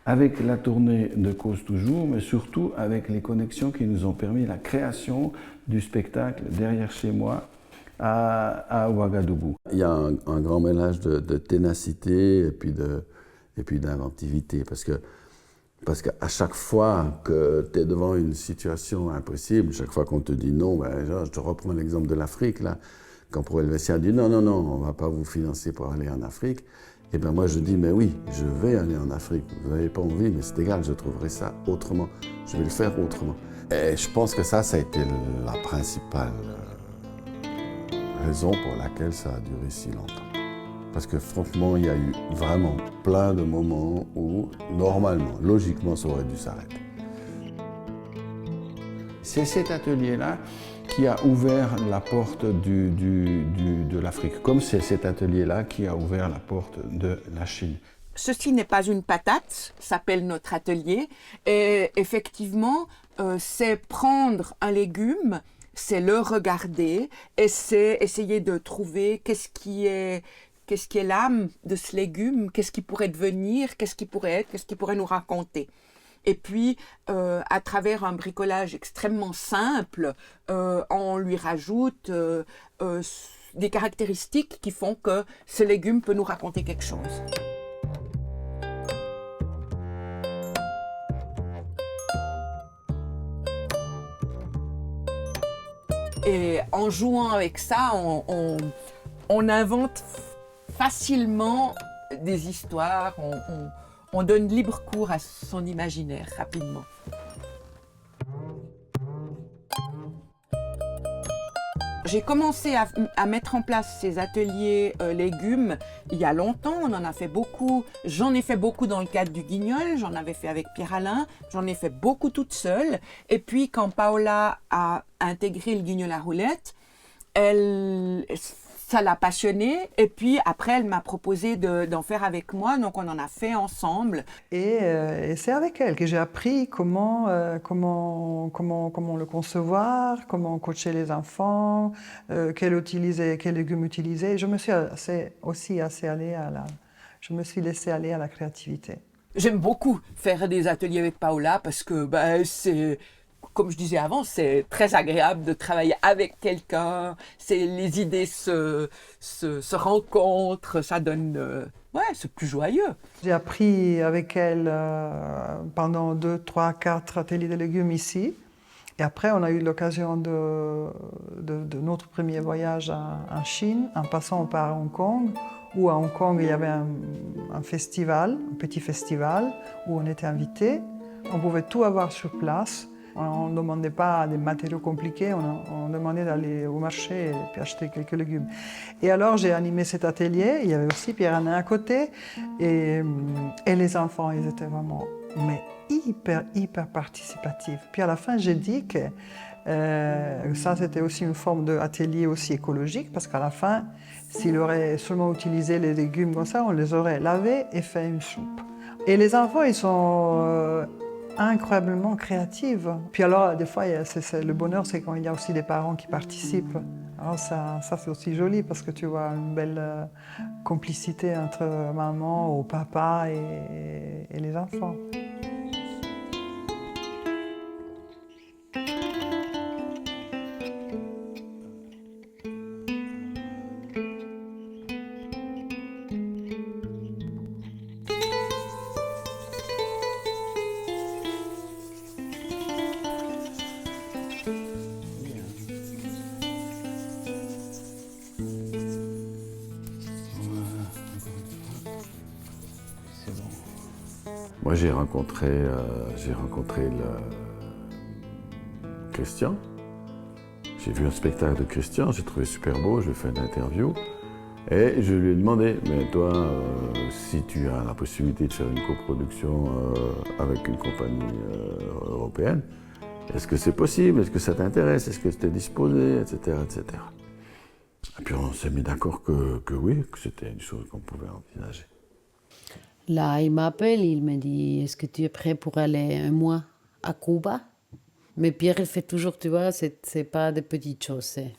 [SPEAKER 3] avec la tournée de Cause Toujours, mais surtout avec les connexions qui nous ont permis la création du spectacle Derrière chez moi à Ouagadougou. Il y a un grand mélange de ténacité et puis d'inventivité, parce qu'à chaque fois que tu es devant une situation impossible, chaque fois qu'on te dit non, ben, genre, je te reprends l'exemple de l'Afrique, là, quand Pro Helvetia dit non, on ne va pas vous financer pour aller en Afrique, et bien moi je dis mais oui, je vais aller en Afrique, vous n'avez pas envie, mais c'est égal, je trouverai ça autrement, je vais le faire autrement. Et je pense que ça a été la principale raison pour laquelle ça a duré si longtemps. Parce que franchement, il y a eu vraiment plein de moments où, normalement, logiquement, ça aurait dû s'arrêter. C'est cet atelier-là qui a ouvert la porte de l'Afrique, comme c'est cet atelier-là qui a ouvert la porte de la Chine.
[SPEAKER 1] Ceci n'est pas une patate, s'appelle notre atelier. Et effectivement, c'est prendre un légume, c'est le regarder et c'est essayer de trouver qu'est-ce qui est l'âme de ce légume, qu'est-ce qui pourrait devenir, qu'est-ce qui pourrait être, qu'est-ce qui pourrait nous raconter. Et puis, à travers un bricolage extrêmement simple, on lui rajoute des caractéristiques qui font que ce légume peut nous raconter quelque chose. Et en jouant avec ça, on invente facilement des histoires, on donne libre cours à son imaginaire rapidement. J'ai commencé à mettre en place ces ateliers légumes il y a longtemps, on en a fait beaucoup. J'en ai fait beaucoup dans le cadre du Guignol, j'en avais fait avec Pierre-Alain, j'en ai fait beaucoup toute seule. Et puis quand Paola a intégré le Guignol à roulettes, ça l'a passionnée et puis après elle m'a proposé d'en faire avec moi, donc on en a fait ensemble.
[SPEAKER 14] Et c'est avec elle que j'ai appris comment le concevoir, comment coacher les enfants, quels légumes utiliser. Je me suis je me suis laissée aller à la créativité.
[SPEAKER 1] J'aime beaucoup faire des ateliers avec Paola parce que c'est... Comme je disais avant, c'est très agréable de travailler avec quelqu'un. Les idées se rencontrent, ça donne... c'est plus joyeux.
[SPEAKER 14] J'ai appris avec elle pendant 2, 3, 4 ateliers de légumes ici. Et après, on a eu l'occasion de notre premier voyage en Chine, en passant par Hong Kong, où à Hong Kong, il y avait un festival, un petit festival, où on était invités. On pouvait tout avoir sur place. On ne demandait pas des matériaux compliqués, on demandait d'aller au marché et puis acheter quelques légumes. Et alors j'ai animé cet atelier, il y avait aussi Pierre-Alain à côté, et les enfants, ils étaient vraiment hyper participatifs. Puis à la fin, j'ai dit que ça c'était aussi une forme d'atelier aussi écologique, parce qu'à la fin, s'il aurait seulement utilisé les légumes comme ça, on les aurait lavés et fait une soupe. Et les enfants, ils sont... incroyablement créative. Puis alors, des fois, le bonheur, c'est quand il y a aussi des parents qui participent. Alors ça c'est aussi joli parce que tu vois une belle complicité entre maman ou papa et les enfants.
[SPEAKER 3] Moi, j'ai rencontré Christian. J'ai vu un spectacle de Christian, j'ai trouvé super beau, je lui ai fait une interview. Et je lui ai demandé, mais toi, si tu as la possibilité de faire une coproduction avec une compagnie européenne, est-ce que c'est possible? Est-ce que ça t'intéresse? Est-ce que tu es disposé? Etc., etc. Et puis on s'est mis d'accord que oui, que c'était une chose qu'on pouvait envisager.
[SPEAKER 15] Là, il m'appelle, il me dit « Est-ce que tu es prêt pour aller un mois à Cuba ?» Mais Pierre, il fait toujours, tu vois, c'est pas des petites choses, c'est...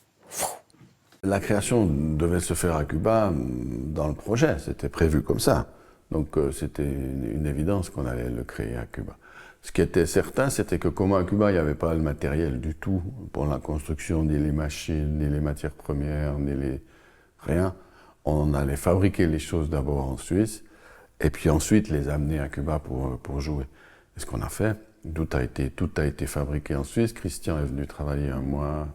[SPEAKER 3] La création devait se faire à Cuba dans le projet, c'était prévu comme ça. Donc c'était une évidence qu'on allait le créer à Cuba. Ce qui était certain, c'était que comme à Cuba, il n'y avait pas le matériel du tout pour la construction, ni les machines, ni les matières premières, rien. On allait fabriquer les choses d'abord en Suisse, et puis ensuite les amener à Cuba pour jouer. Et ce qu'on a fait, tout a été fabriqué en Suisse. Christian est venu travailler un mois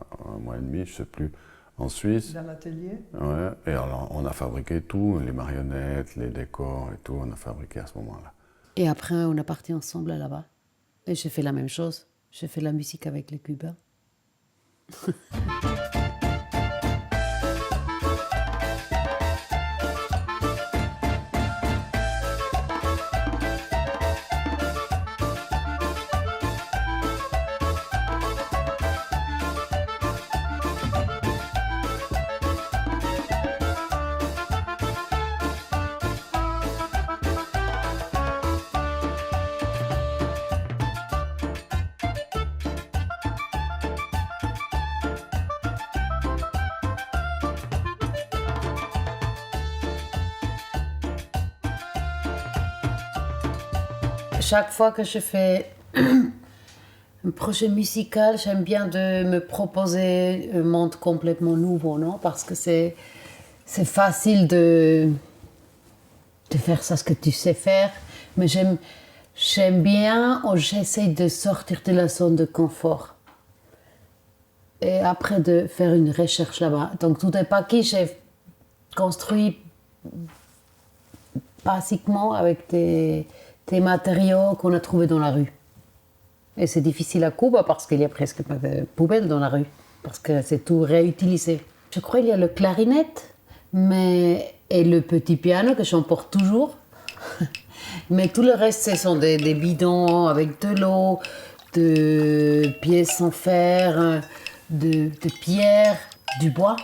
[SPEAKER 3] et demi, je ne sais plus, en Suisse.
[SPEAKER 14] Dans l'atelier.
[SPEAKER 3] Ouais, et alors on a fabriqué tout, les marionnettes, les décors et tout, on a fabriqué à ce moment-là.
[SPEAKER 15] Et après, on est partis ensemble là-bas. Et j'ai fait la même chose. J'ai fait la musique avec les Cubains. Chaque fois que je fais un projet musical, j'aime bien de me proposer un monde complètement nouveau, non? Parce que c'est facile de faire ça, ce que tu sais faire, mais j'aime bien, ou j'essaie de sortir de la zone de confort. Et après de faire une recherche là-bas. Donc tout est paquet, j'ai construit basiquement avec des matériaux qu'on a trouvés dans la rue. Et c'est difficile à Cuba parce qu'il n'y a presque pas de poubelles dans la rue, parce que c'est tout réutilisé. Je crois qu'il y a le clarinette et le petit piano que j'emporte toujours. Mais tout le reste, ce sont des bidons avec de l'eau, de pièces en fer, de pierre, du bois.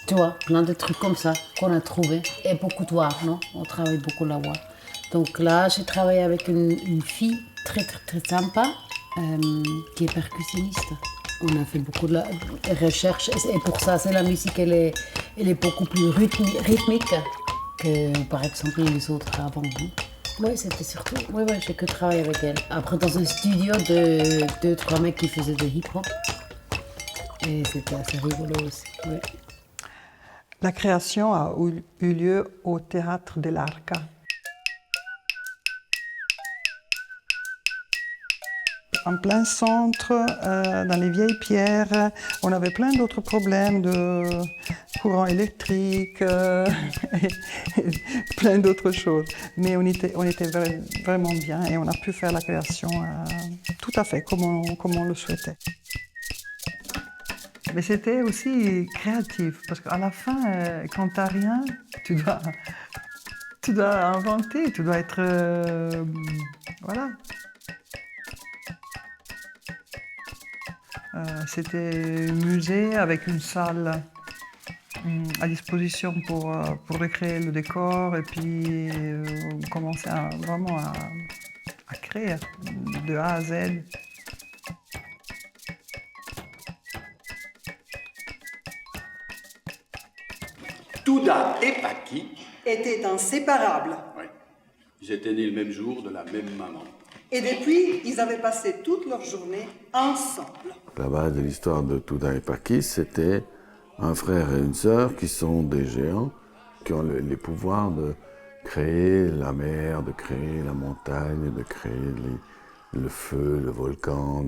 [SPEAKER 15] Tu vois, plein de trucs comme ça qu'on a trouvés. Et beaucoup de bois, non? On travaille beaucoup la bois. Donc là, j'ai travaillé avec une fille très sympa qui est percussionniste. On a fait beaucoup de recherche et pour ça, c'est la musique, elle est beaucoup plus rythmique que par exemple les autres avant. Oui, c'était surtout. Oui, j'ai que travaillé avec elle. Après, dans un studio de 2-3 mecs qui faisaient de hip-hop. Et c'était assez rigolo aussi. Oui.
[SPEAKER 14] La création a eu lieu au Théâtre de l'Arca. En plein centre, dans les vieilles pierres, on avait plein d'autres problèmes de courant électrique, et plein d'autres choses. Mais on était vraiment bien et on a pu faire la création tout à fait comme on le souhaitait. Mais c'était aussi créatif, parce qu'à la fin, quand tu n'as rien, tu dois inventer, tu dois être... voilà. C'était un musée avec une salle à disposition pour recréer le décor et puis on commençait vraiment à créer de A à Z.
[SPEAKER 19] Touda et Paki
[SPEAKER 20] étaient inséparables.
[SPEAKER 19] Oui. Ils étaient nés le même jour de la même maman.
[SPEAKER 20] Et depuis, ils avaient passé toute leur journée ensemble.
[SPEAKER 3] La base de l'histoire de Touda et Paki, c'était un frère et une sœur qui sont des géants, qui ont les pouvoirs de créer la mer, de créer la montagne, de créer le feu, le volcan,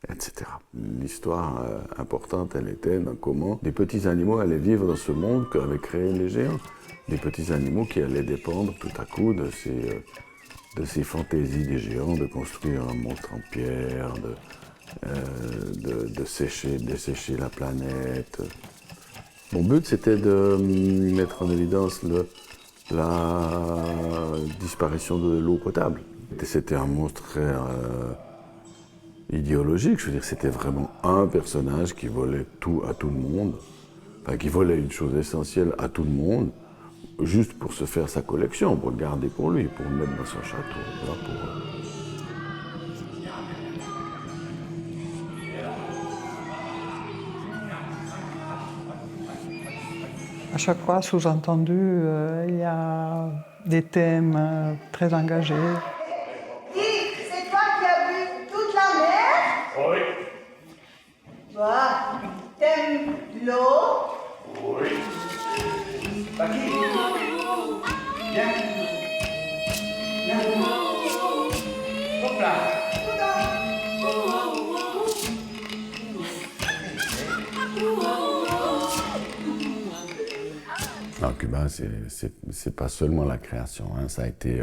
[SPEAKER 3] etc. L'histoire importante, elle était dans comment des petits animaux allaient vivre dans ce monde qu'avaient créé les géants. Des petits animaux qui allaient dépendre tout à coup de ces fantaisies des géants, de construire un monstre en pierre, de dessécher la planète. Mon but, c'était de mettre en évidence la disparition de l'eau potable. C'était un monstre très idéologique, je veux dire, c'était vraiment un personnage qui volait tout à tout le monde, enfin, qui volait une chose essentielle à tout le monde, juste pour se faire sa collection, pour le garder pour lui, pour le mettre dans son château. Voilà,
[SPEAKER 14] À chaque fois, sous-entendu, il y a des thèmes très engagés.
[SPEAKER 20] Dis, c'est toi qui as bu toute la mer?
[SPEAKER 17] Oui.
[SPEAKER 20] Toi, t'aimes l'eau?
[SPEAKER 17] Oui.
[SPEAKER 16] Paki, viens. Viens. Hop là.
[SPEAKER 3] Alors, Cuba, c'est pas seulement la création, hein. Ça a été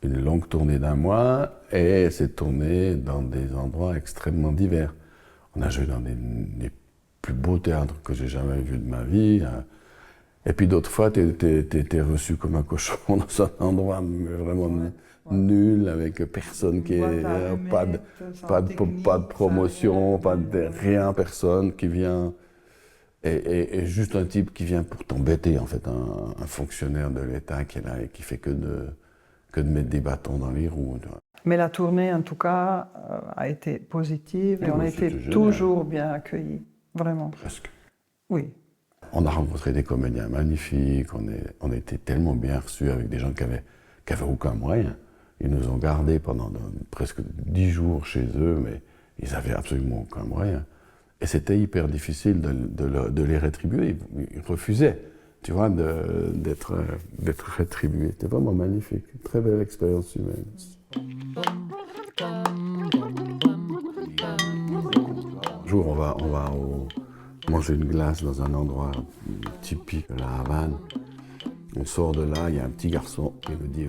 [SPEAKER 3] une longue tournée d'1 mois et c'est tourné dans des endroits extrêmement divers. On a joué dans les plus beaux théâtres que j'ai jamais vus de ma vie. Et puis d'autres fois, t'es reçu comme un cochon dans un endroit vraiment nul, avec personne qui est... pas de promotion, pas de rien, personne qui vient... Et juste un type qui vient pour t'embêter, en fait, un fonctionnaire de l'État qui est là et qui fait que de mettre des bâtons dans les roues. Tu vois.
[SPEAKER 14] Mais la tournée, en tout cas, a été positive et on a été toujours bien accueillis, vraiment.
[SPEAKER 3] Presque.
[SPEAKER 14] Oui.
[SPEAKER 3] On a rencontré des comédiens magnifiques, on a été tellement bien reçus avec des gens qui avaient aucun moyen. Ils nous ont gardés pendant presque 10 jours chez eux, mais ils avaient absolument aucun moyen. Et c'était hyper difficile de les rétribuer. Ils refusaient, tu vois, d'être rétribués. C'était vraiment magnifique. Une très belle expérience humaine. jour, on va manger une glace dans un endroit typique de la Havane. On sort de là, il y a un petit garçon qui me dit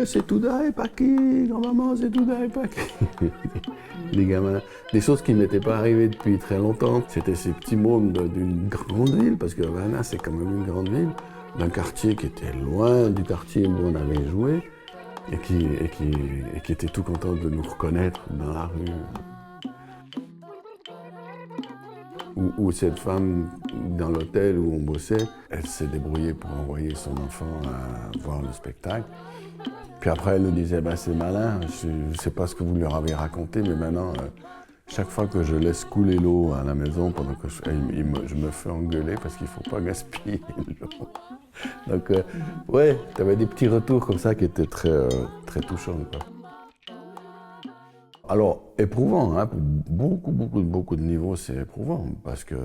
[SPEAKER 3] c'est Touda et Paki, grand-maman, c'est Touda et Paki. Les gamins, des choses qui ne m'étaient pas arrivées depuis très longtemps. C'était ces petits mômes d'une grande ville, parce que Havana, c'est quand même une grande ville, d'un quartier qui était loin du quartier où on avait joué, et qui était tout content de nous reconnaître dans la rue. Où cette femme, dans l'hôtel où on bossait, elle s'est débrouillée pour envoyer son enfant voir le spectacle. Puis après, elle nous disait, c'est malin, je ne sais pas ce que vous leur avez raconté, mais maintenant, chaque fois que je laisse couler l'eau à la maison, pendant que je me fais engueuler parce qu'il ne faut pas gaspiller l'eau. Donc, ouais, tu avais des petits retours comme ça qui étaient très, très touchants, quoi. Alors, éprouvant, hein, pour beaucoup de niveaux, c'est éprouvant, parce que...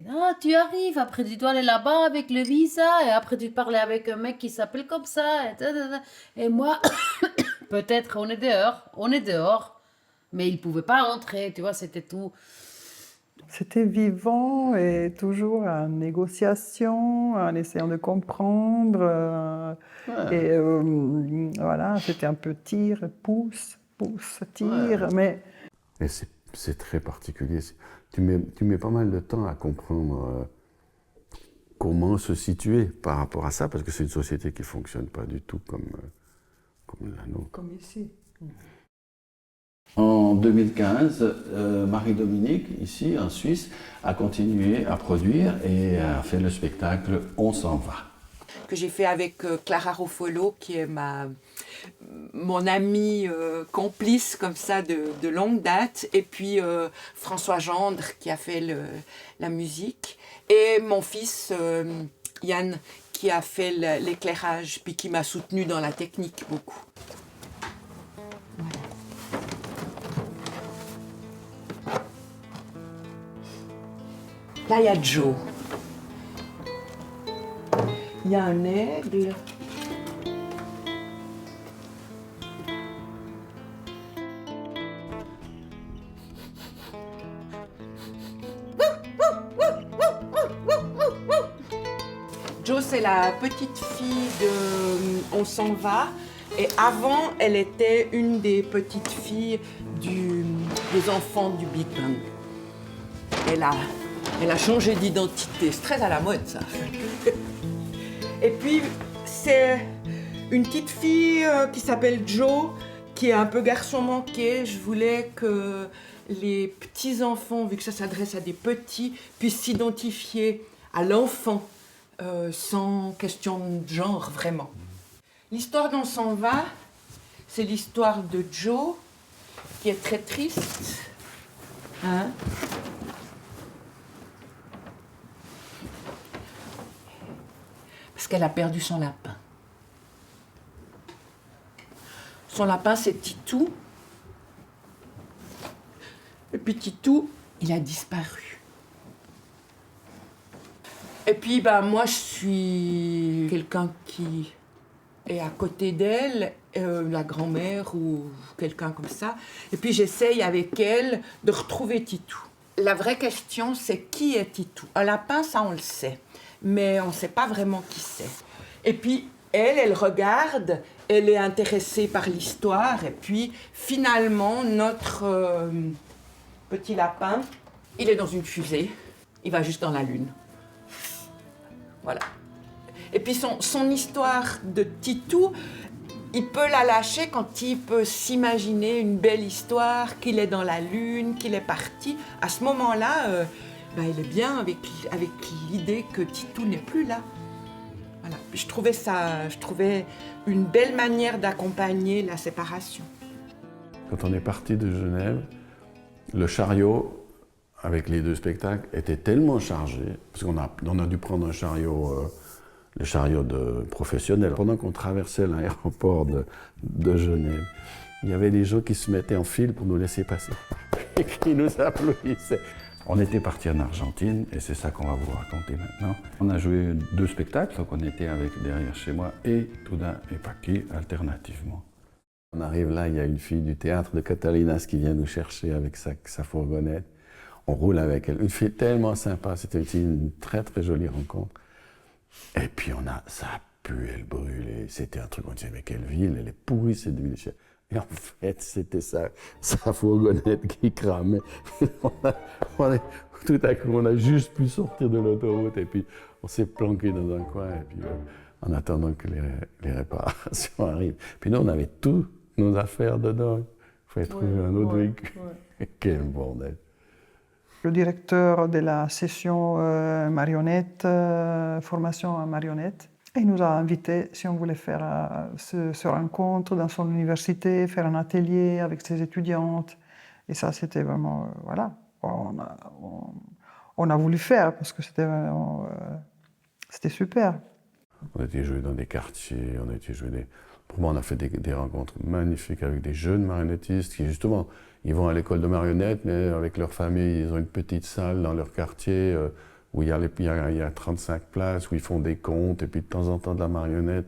[SPEAKER 15] Ah, tu arrives, après tu dois aller là-bas avec le visa, et après tu parles avec un mec qui s'appelle comme ça, et moi, peut-être on est dehors, mais il ne pouvait pas rentrer, tu vois, c'était tout.
[SPEAKER 14] C'était vivant et toujours en négociation, en essayant de comprendre, et voilà, c'était un peu tire, pousse, tire, mais...
[SPEAKER 3] Et c'est très particulier. Tu mets pas mal de temps à comprendre comment se situer par rapport à ça, parce que c'est une société qui ne fonctionne pas du tout comme la nôtre.
[SPEAKER 14] Comme ici.
[SPEAKER 3] En 2015, Marie-Dominique, ici en Suisse, a continué à produire et a fait le spectacle « On s'en va ».
[SPEAKER 1] Que j'ai fait avec Clara Ruffolo, qui est mon amie complice comme ça de longue date, et puis François Gendre qui a fait la musique, et mon fils Yann qui a fait l'éclairage, puis qui m'a soutenue dans la technique beaucoup. Là, il y a Joe. Il y a un aigle. Jo, c'est la petite fille de On s'en va. Et avant, elle était une des petites filles des enfants du Big Bang. Elle a changé d'identité. C'est très à la mode, ça. Et puis, c'est une petite fille qui s'appelle Jo, qui est un peu garçon manqué. Je voulais que les petits-enfants, vu que ça s'adresse à des petits, puissent s'identifier à l'enfant sans question de genre, vraiment. L'histoire d'On s'en va, c'est l'histoire de Jo, qui est très triste. Hein? Parce qu'elle a perdu son lapin. Son lapin, c'est Titou. Et puis Titou, il a disparu. Et puis, moi, je suis quelqu'un qui est à côté d'elle, la grand-mère ou quelqu'un comme ça. Et puis, j'essaye avec elle de retrouver Titou. La vraie question, c'est qui est Titou? Un lapin, ça, on le sait. Mais on ne sait pas vraiment qui c'est. Et puis, elle regarde, elle est intéressée par l'histoire, et puis, finalement, notre petit lapin, il est dans une fusée, il va juste dans la Lune. Voilà. Et puis, son histoire de Titou, il peut la lâcher quand il peut s'imaginer une belle histoire, qu'il est dans la Lune, qu'il est parti. À ce moment-là, il est bien avec l'idée que Titou n'est plus là. Voilà. Je trouvais une belle manière d'accompagner la séparation.
[SPEAKER 3] Quand on est parti de Genève, le chariot, avec les deux spectacles, était tellement chargé, parce qu'on a dû prendre un chariot, le chariot professionnel. Pendant qu'on traversait l'aéroport de Genève, il y avait des gens qui se mettaient en file pour nous laisser passer, et qui nous applaudissaient. On était parti en Argentine, et c'est ça qu'on va vous raconter maintenant. On a joué 2 spectacles, donc on était avec Derrière chez moi et Touda et Paki alternativement. On arrive là, il y a une fille du théâtre de Catalinas qui vient nous chercher avec sa fourgonnette. On roule avec elle. Une fille tellement sympa, c'était une très très jolie rencontre. Et puis ça a pué, elle brûlait. C'était un truc, on disait, mais quelle ville, elle est pourrie cette ville. Et en fait, c'était sa fourgonnette qui cramait. Tout à coup, on a juste pu sortir de l'autoroute et puis on s'est planqué dans un coin et puis en attendant que les réparations arrivent. Puis nous, on avait toutes nos affaires dedans. Il fallait trouver un autre véhicule. Quel bordel.
[SPEAKER 14] Le directeur de la session marionnette, formation en marionnette, il nous a invités si on voulait faire ce rencontre dans son université, faire un atelier avec ses étudiantes. Et ça, c'était vraiment, voilà, on a voulu faire parce que c'était vraiment, c'était super.
[SPEAKER 3] On a été jouer dans des quartiers, Pour moi, on a fait des rencontres magnifiques avec des jeunes marionnettistes qui, justement, ils vont à l'école de marionnettes, mais avec leur famille, ils ont une petite salle dans leur quartier où il y a 35 places, où ils font des contes, et puis de temps en temps de la marionnette.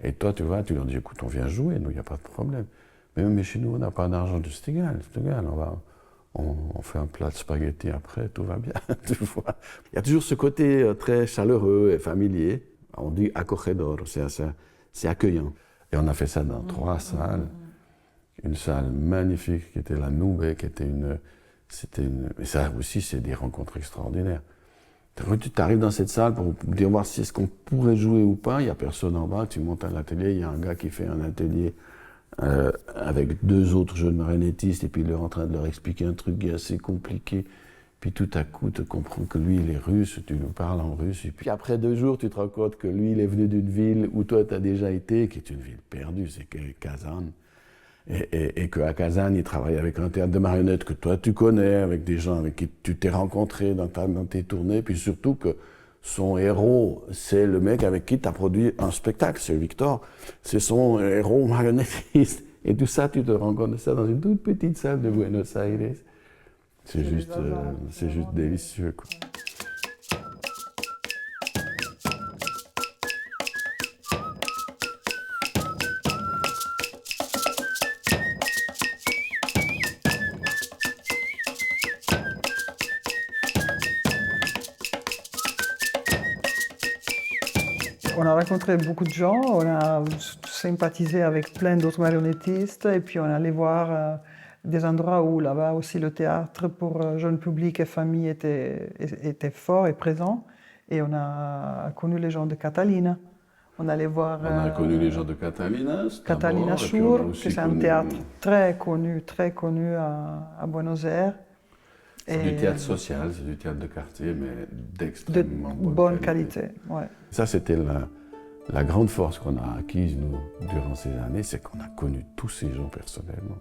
[SPEAKER 3] Et toi, tu vas, tu leur dis, écoute, on vient jouer, nous, il n'y a pas de problème. Mais chez nous, on n'a pas d'argent, c'est égal, on fait un plat de spaghettis après, tout va bien, tu vois. Il y a toujours ce côté très chaleureux et familier. On dit acogedor, c'est accueillant. Et on a fait ça dans 3 salles. Une salle magnifique qui était la Nube, qui était mais ça aussi, c'est des rencontres extraordinaires. Tu arrives dans cette salle pour dire voir si est-ce qu'on pourrait jouer ou pas. Il n'y a personne en bas, tu montes à l'atelier, il y a un gars qui fait un atelier avec 2 autres jeunes marionnettistes et puis il est en train de leur expliquer un truc qui est assez compliqué. Puis tout à coup, tu comprends que lui, il est russe, tu lui parles en russe. Et puis après 2 jours, tu te rends compte que lui, il est venu d'une ville où toi, tu as déjà été, qui est une ville perdue, c'est Kazan. Et qu'à Kazan, il travaille avec un théâtre de marionnettes que toi, tu connais, avec des gens avec qui tu t'es rencontré dans tes tournées. Puis surtout que son héros, c'est le mec avec qui tu as produit un spectacle, c'est Victor. C'est son héros marionnettiste. Et tout ça, tu te rends compte de ça dans une toute petite salle de Buenos Aires. C'est juste délicieux, quoi.
[SPEAKER 14] On a rencontré beaucoup de gens, on a sympathisé avec plein d'autres marionnettistes et puis on allait voir des endroits où là-bas aussi le théâtre pour jeune public et famille était fort et présent. Et on a connu les gens de Catalina. On allait voir...
[SPEAKER 3] On a connu les gens de Catalinas.
[SPEAKER 14] Catalina Sur, que c'est un théâtre très connu à Buenos Aires.
[SPEAKER 3] C'est du théâtre social, c'est du théâtre de quartier, mais d'extrêmement bonne qualité.
[SPEAKER 14] Ouais.
[SPEAKER 3] Ça, c'était la grande force qu'on a acquise, nous, durant ces années, c'est qu'on a connu tous ces gens personnellement.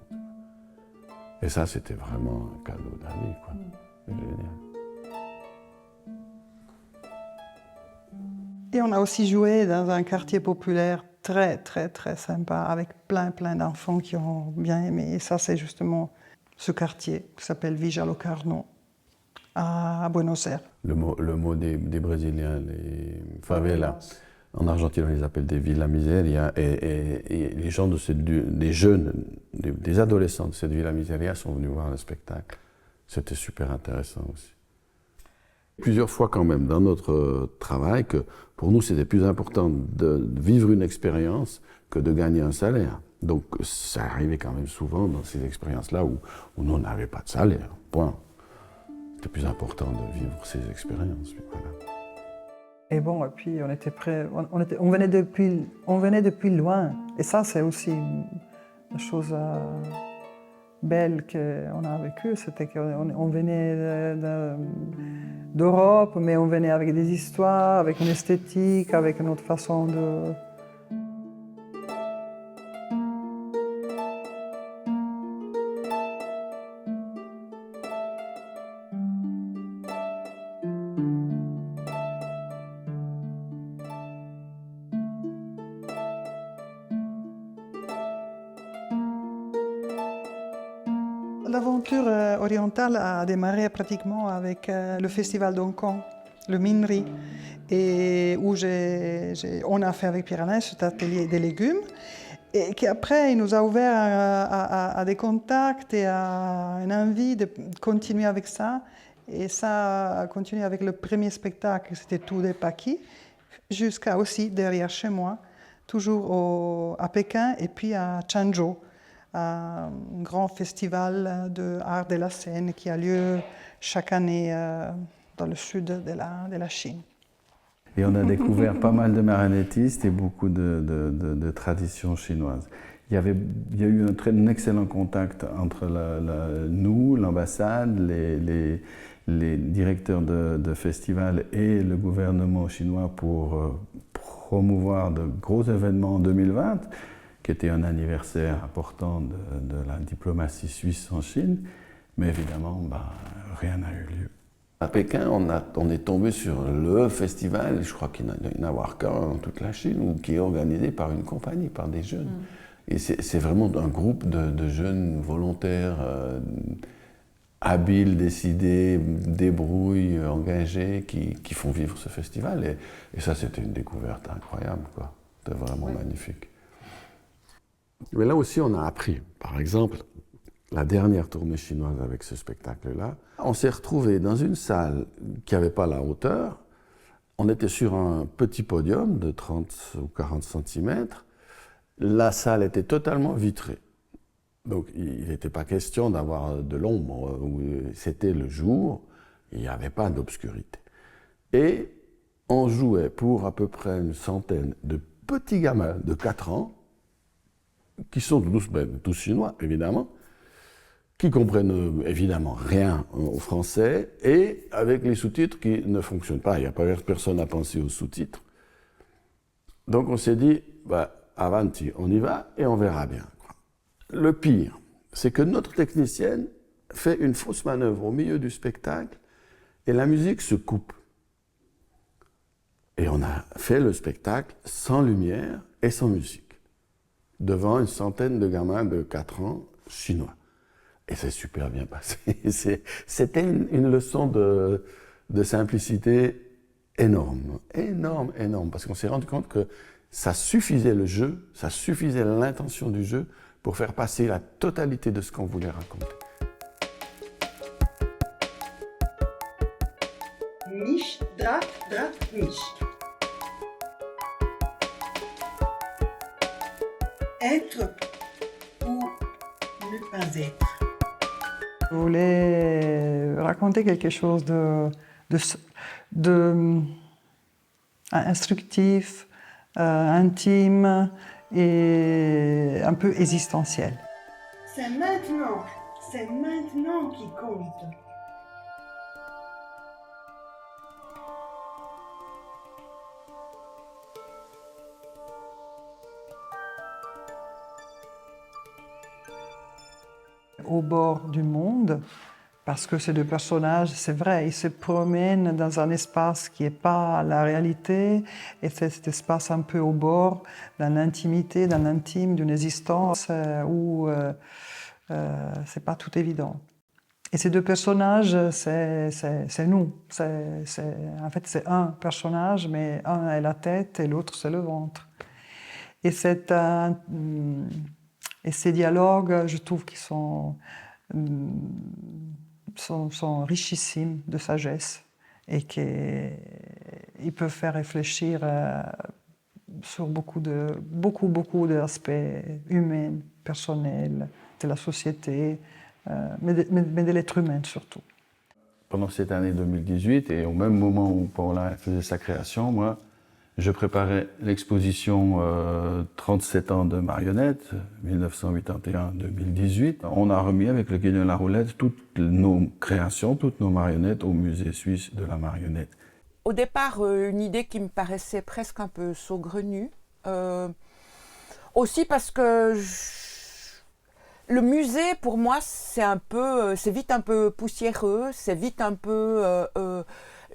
[SPEAKER 3] Et ça, c'était vraiment un cadeau de la vie, quoi. C'est génial.
[SPEAKER 14] Et on a aussi joué dans un quartier populaire très sympa, avec plein d'enfants qui ont bien aimé. Et ça, c'est justement ce quartier qui s'appelle Villa Locarno, à Buenos Aires.
[SPEAKER 3] Le mot des Brésiliens, les favelas. En Argentine, on les appelle des Villa Miseria. Et les gens des jeunes, des adolescents de cette Villa Miseria sont venus voir le spectacle. C'était super intéressant aussi. Plusieurs fois quand même dans notre travail que pour nous c'était plus important de vivre une expérience que de gagner un salaire. Donc ça arrivait quand même souvent dans ces expériences-là où nous on n'avait pas de salaire, point. C'était plus important de vivre ces expériences. Voilà.
[SPEAKER 14] Et bon, et puis on était prêts, on venait depuis loin. Et ça c'est aussi une chose belle qu'on a vécue, c'était qu'on venait d'Europe, mais on venait avec des histoires, avec une esthétique, avec une autre façon de... L'aventure orientale a démarré pratiquement avec le festival d'Hong-Kong, le Minri, et où on a fait avec Pierre-Alain cet atelier des légumes. Et qu'après, il nous a ouvert à des contacts et à une envie de continuer avec ça. Et ça a continué avec le premier spectacle, c'était Tout des Paquis, jusqu'à aussi derrière chez moi, toujours à Pékin et puis à Changzhou, un grand festival d'art de la scène qui a lieu chaque année dans le sud de la Chine.
[SPEAKER 3] Et on a découvert pas mal de marionnettistes et beaucoup de traditions chinoises. Il y a eu un excellent contact entre nous, l'ambassade, les directeurs de festivals et le gouvernement chinois pour promouvoir de gros événements en 2020, qui était un anniversaire important de la diplomatie suisse en Chine. Mais évidemment, rien n'a eu lieu. À Pékin, on est tombé sur le festival, je crois qu'il n'y en a avoir qu'un dans toute la Chine, qui est organisé par une compagnie, par des jeunes. Et c'est vraiment un groupe de jeunes volontaires, habiles, décidés, débrouilles, engagés, qui font vivre ce festival. Et ça, c'était une découverte incroyable, quoi. C'était vraiment magnifique. Mais là aussi, on a appris, par exemple, la dernière tournée chinoise avec ce spectacle-là, on s'est retrouvé dans une salle qui n'avait pas la hauteur. On était sur un petit podium de 30 ou 40 cm. La salle était totalement vitrée. Donc il n'était pas question d'avoir de l'ombre. C'était le jour, il n'y avait pas d'obscurité. Et on jouait pour à peu près une centaine de petits gamins de 4 ans, qui sont tous chinois, évidemment, qui comprennent évidemment rien au français, et avec les sous-titres qui ne fonctionnent pas. Il n'y a pas personne à penser aux sous-titres. Donc on s'est dit, avanti, on y va et on verra bien. Le pire, c'est que notre technicienne fait une fausse manœuvre au milieu du spectacle et la musique se coupe. Et on a fait le spectacle sans lumière et sans musique, devant une centaine de gamins de 4 ans chinois. Et c'est super bien passé. C'était une leçon de simplicité énorme, énorme, parce qu'on s'est rendu compte que ça suffisait le jeu, ça suffisait l'intention du jeu pour faire passer la totalité de ce qu'on voulait raconter.
[SPEAKER 20] Mich, Drac, Mich. Être ou ne pas être.
[SPEAKER 14] Je voulais raconter quelque chose de instructif, intime et un peu existentiel.
[SPEAKER 20] C'est maintenant qui compte.
[SPEAKER 14] Au bord du monde, parce que ces deux personnages, c'est vrai, ils se promènent dans un espace qui n'est pas la réalité, et c'est cet espace un peu au bord, dans l'intimité, dans l'intime d'une existence où c'est pas tout évident. Et ces deux personnages, c'est nous. En fait, c'est un personnage, mais un est la tête et l'autre c'est le ventre. Et ces dialogues, je trouve qu'ils sont richissimes de sagesse et qu'ils peuvent faire réfléchir sur beaucoup d'aspects humains, personnels, de la société, mais de l'être humain surtout.
[SPEAKER 3] Pendant cette année 2018, et au même moment où Paula faisait sa création, moi, je préparais l'exposition 37 ans de marionnettes, 1981-2018. On a remis avec le Quai de la Roulette toutes nos créations, toutes nos marionnettes au musée suisse de la marionnette.
[SPEAKER 1] Au départ, une idée qui me paraissait presque un peu saugrenue. Aussi parce que le musée, pour moi, c'est vite un peu poussiéreux, c'est vite un peu...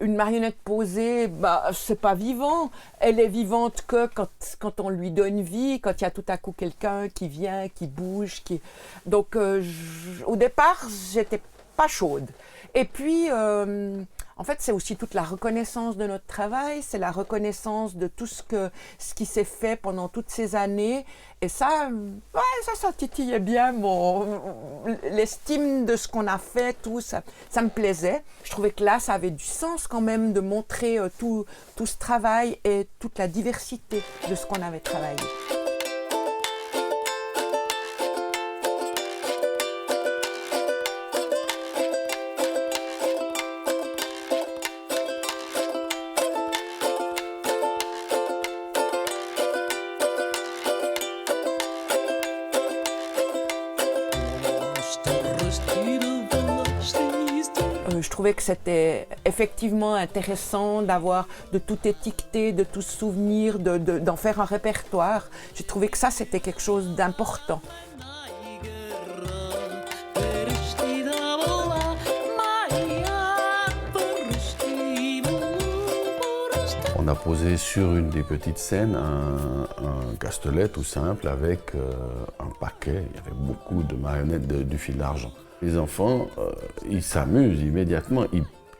[SPEAKER 1] Une marionnette posée, c'est pas vivant. Elle est vivante que quand on lui donne vie, quand il y a tout à coup quelqu'un qui vient, qui bouge. Donc, au départ, j'étais pas chaude. Et puis, En fait, c'est aussi toute la reconnaissance de notre travail, c'est la reconnaissance de tout ce qui s'est fait pendant toutes ces années. Et ça, ça titillait bien l'estime de ce qu'on a fait, tout ça me plaisait. Je trouvais que là, ça avait du sens quand même de montrer tout ce travail et toute la diversité de ce qu'on avait travaillé. Je trouvais que c'était effectivement intéressant de tout étiqueter, de tout se souvenir, d'en faire un répertoire. J'ai trouvé que ça, c'était quelque chose d'important.
[SPEAKER 3] On a posé sur une des petites scènes un castelet tout simple avec un paquet. Il y avait beaucoup de marionnettes du fil d'argent. Les enfants, ils s'amusent immédiatement,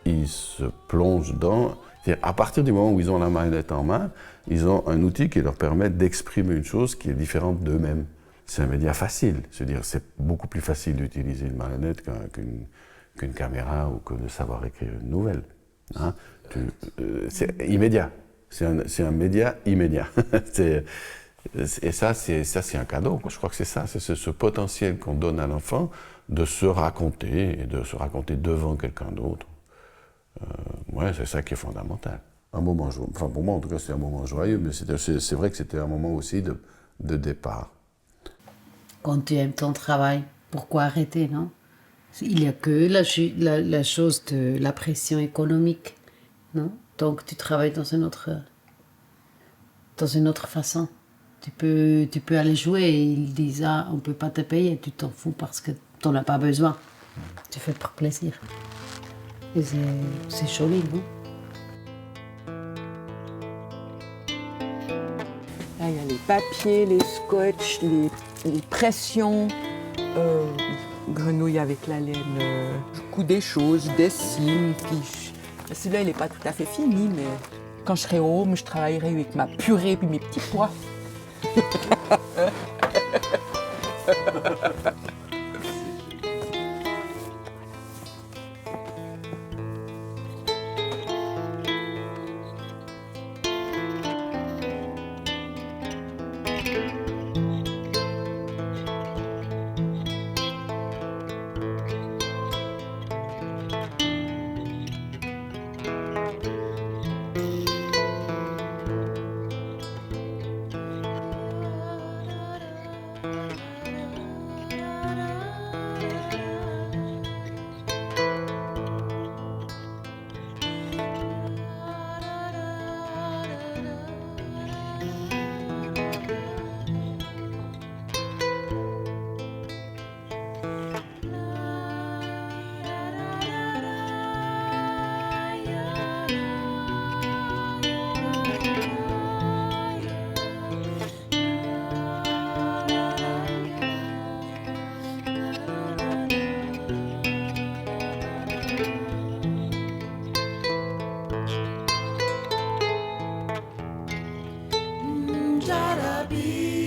[SPEAKER 3] ils se plongent dans... À partir du moment où ils ont la marionnette en main, ils ont un outil qui leur permet d'exprimer une chose qui est différente d'eux-mêmes. C'est un média facile, c'est-à-dire c'est beaucoup plus facile d'utiliser une marionnette qu'une caméra ou que de savoir écrire une nouvelle. Hein? C'est immédiat, c'est un média immédiat. Et ça, c'est un cadeau. Je crois que c'est ça, c'est ce potentiel qu'on donne à l'enfant de se raconter et de se raconter devant quelqu'un d'autre. Ouais, c'est ça qui est fondamental. Un moment joyeux. Enfin, pour moi, en tout cas, c'est un moment joyeux, mais c'est vrai que c'était un moment aussi de départ.
[SPEAKER 15] Quand tu aimes ton travail, pourquoi arrêter, non? Il n'y a que la chose de la pression économique, non? Donc tu travailles dans une autre façon. Tu peux aller jouer et ils disent « Ah, on ne peut pas te payer », tu t'en fous parce que tu n'en as pas besoin. Tu fais pour plaisir. Et c'est joli, non?
[SPEAKER 1] Là, il y a les papiers, les scotch, les pressions, grenouille avec la laine, je couds des choses, je dessine, puis celui-là, il n'est pas tout à fait fini, mais quand je serai home, je travaillerai avec ma purée et mes petits pois.
[SPEAKER 18] Jarabi.